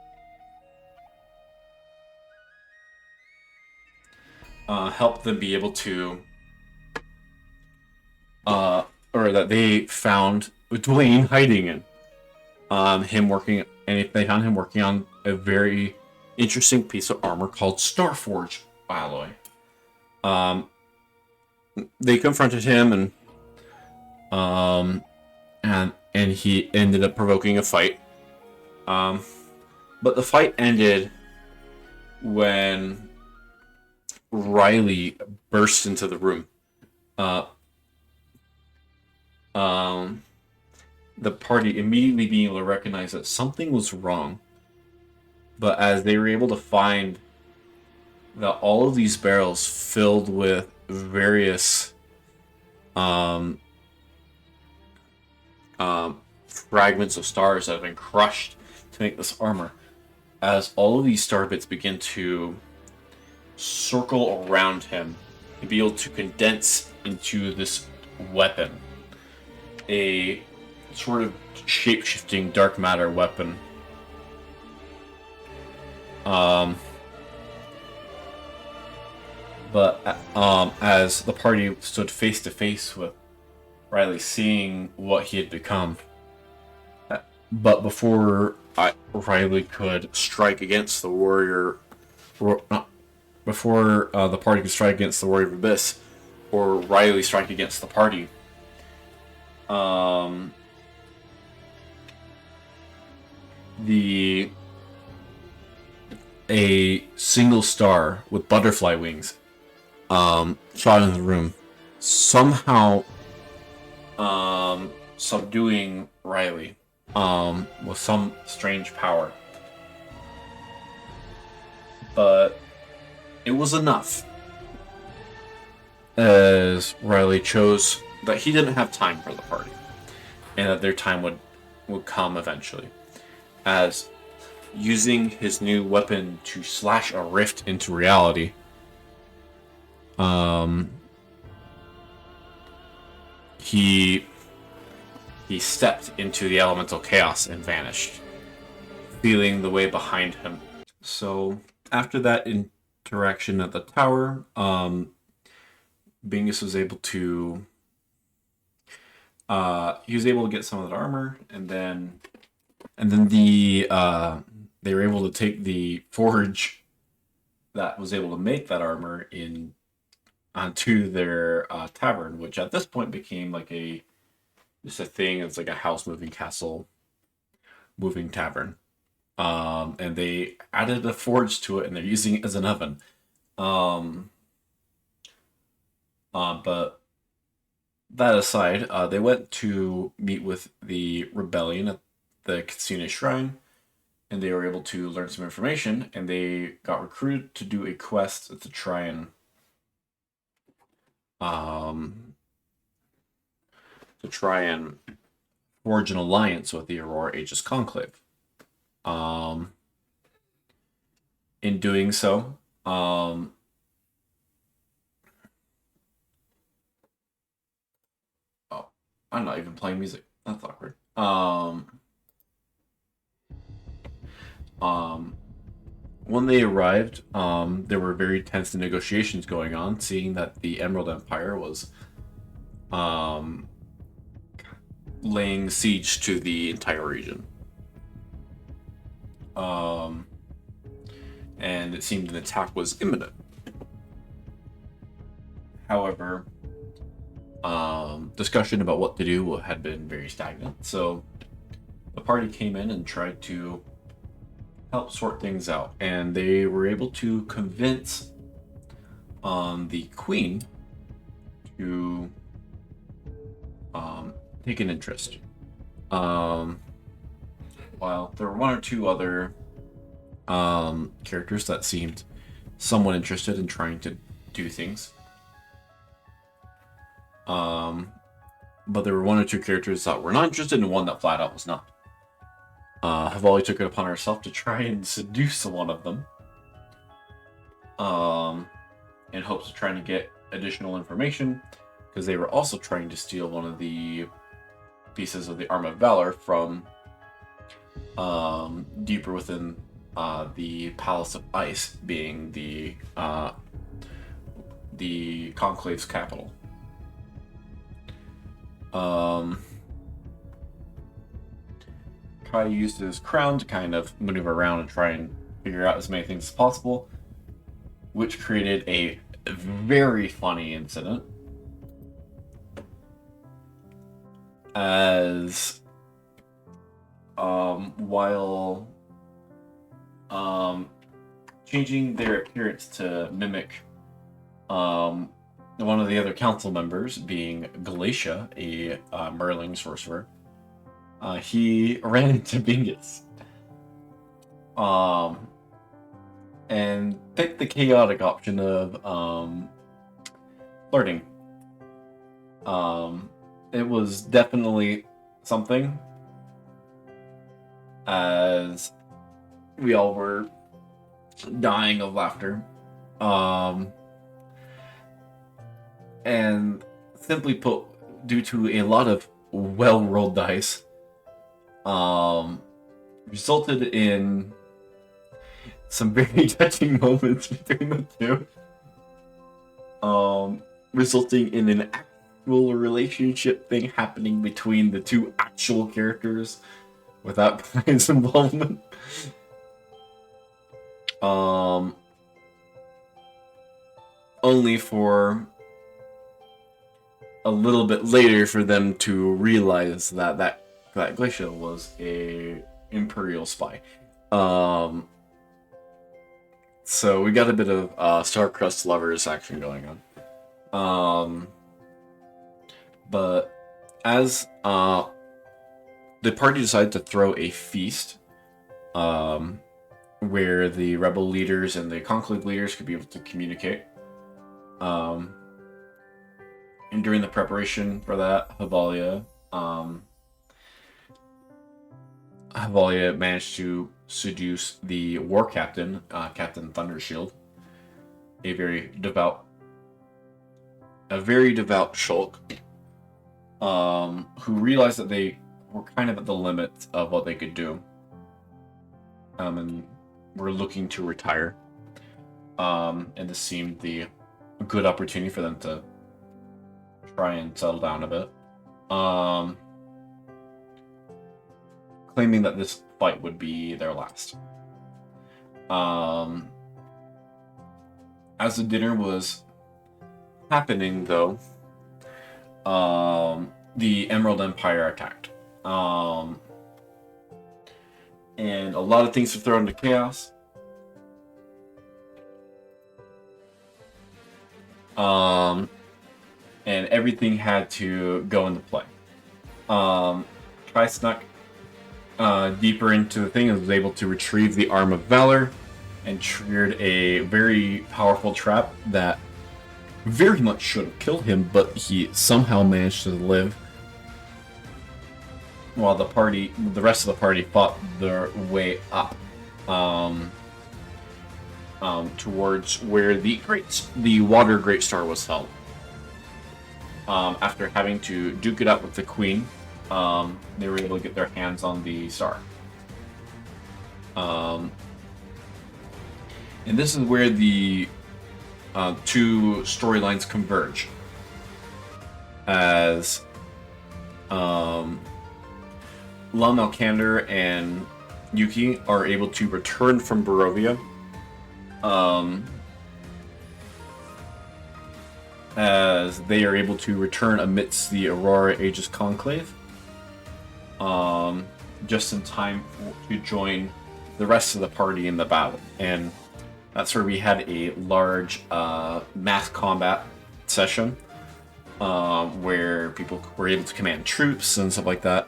helped them be able to or that they found Dwayne hiding in him working, and they found him working on a very interesting piece of armor called Starforge alloy. They confronted him, and he ended up provoking a fight. But the fight ended when Riley burst into the room. The party immediately being able to recognize that something was wrong. But as they were able to find that all of these barrels filled with various fragments of stars that have been crushed to make this armor, as all of these star bits begin to circle around him and be able to condense into this weapon, a sort of shape-shifting dark matter weapon. But as the party stood face to face with Riley, seeing what he had become, but before Riley could strike against the warrior, before the party could strike against the warrior of Abyss, or Riley strike against the party, a single star with butterfly wings shot in the room, somehow subduing Riley with some strange power. But it was enough, as Riley chose that he didn't have time for the party, and that their time would come eventually, as using his new weapon to slash a rift into reality, he stepped into the elemental chaos and vanished, feeling the way behind him. So after that interaction at the tower, Bingus was able to get some of that armor, and then they were able to take the forge that was able to make that armor onto their tavern, which at this point became like just a thing. It's like a house moving castle moving tavern. And they added a forge to it, and they're using it as an oven. But that aside, they went to meet with the rebellion at the Kitsune Shrine, and they were able to learn some information, and they got recruited to do a quest to try and forge an alliance with the Aurora Aegis Conclave. In doing so, I'm not even playing music. That's awkward. When they arrived, there were very tense negotiations going on, seeing that the Emerald Empire was laying siege to the entire region. And it seemed an attack was imminent. However, discussion about what to do had been very stagnant, so the party came in and tried to help sort things out, and they were able to convince the queen to take an interest. While there were one or two other characters that seemed somewhat interested in trying to do things. But there were one or two characters that were not interested, and one that flat out was not. Havali took it upon herself to try and seduce one of them, in hopes of trying to get additional information, because they were also trying to steal one of the pieces of the Arm of Valor from deeper within the Palace of Ice, being the Conclave's capital. Kai used his crown to kind of maneuver around and try and figure out as many things as possible, which created a very funny incident. As while changing their appearance to mimic one of the other council members, being Galatia, a Merling sorcerer, he ran into Bingus and picked the chaotic option of flirting. It was definitely something, as we all were dying of laughter. And simply put, due to a lot of well-rolled dice, resulted in some very touching moments between the two, resulting in an actual relationship thing happening between the two actual characters without Kai's involvement. Only for a little bit later for them to realize that Glacia was a Imperial spy. So we got a bit of Star-Crust lovers action going on. But as the party decided to throw a feast, where the rebel leaders and the conclave leaders could be able to communicate. And during the preparation for that, Havalia managed to seduce the war captain, Captain Thundershield, a very devout Shulk, who realized that they were kind of at the limit of what they could do, and were looking to retire. And this seemed a good opportunity for them to try and settle down a bit. Claiming that this fight would be their last. As the dinner was happening, though, the Emerald Empire attacked. And a lot of things were thrown into chaos. And everything had to go into play. Kai snuck deeper into the thing and was able to retrieve the Arm of Valor and triggered a very powerful trap that very much should have killed him, but he somehow managed to live, while the rest of the party fought their way up towards where the Water Great Star was held. After having to duke it up with the Queen, they were able to get their hands on the star. And this is where the two storylines converge, as Lam Alkander and Yuki are able to return from Barovia, as they are able to return amidst the Aurora Aegis Conclave, just in time to join the rest of the party in the battle. And that's where we had a large mass combat session, where people were able to command troops and stuff like that.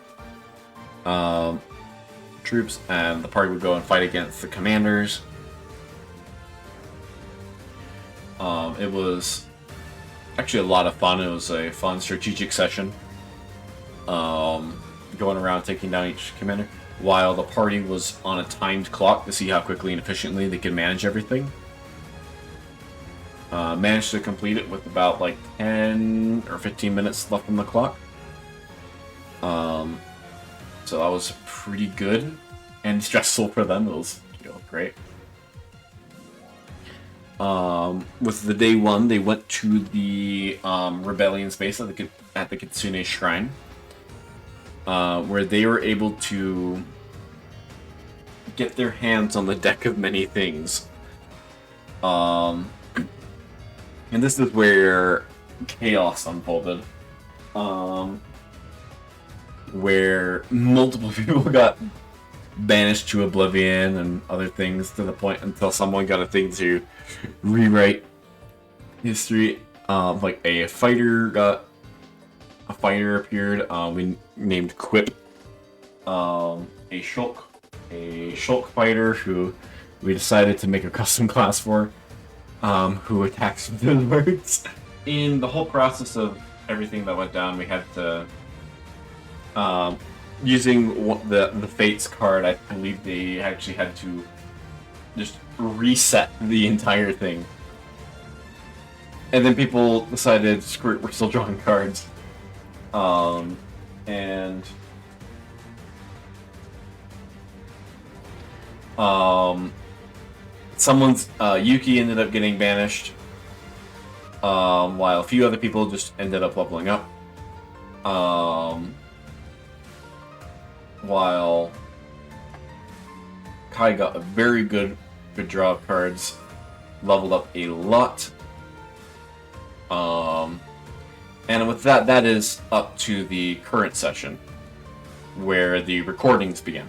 Troops, and the party would go and fight against the commanders. It was actually a lot of fun. It was a fun strategic session. Going around taking down each commander, while the party was on a timed clock to see how quickly and efficiently they could manage everything. Managed to complete it with about like 10 or 15 minutes left on the clock. So that was pretty good and stressful for them. It was, great. With the day one, they went to the rebellion's base at the Kitsune Shrine, where they were able to get their hands on the deck of many things. And this is where chaos unfolded. Where multiple people got banished to oblivion and other things, to the point until someone got a thing to rewrite history. Like a fighter appeared. We named Quip. A Shulk fighter who we decided to make a custom class for. Who attacks with those words. In the whole process of everything that went down, we had to, using the Fates card, I believe they actually had to just reset the entire thing. And then people decided, screw it, we're still drawing cards. Someone's Yuki ended up getting banished, while a few other people just ended up leveling up. While Kai got a very good draw of cards, leveled up a lot. And with that is up to the current session, where the recordings began.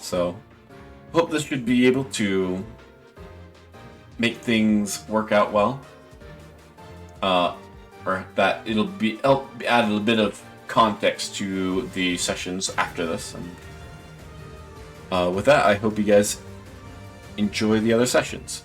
So, hope this should be able to make things work out well. Or that it'll be added a bit of context to the sessions after this. And with that, I hope you guys enjoy the other sessions.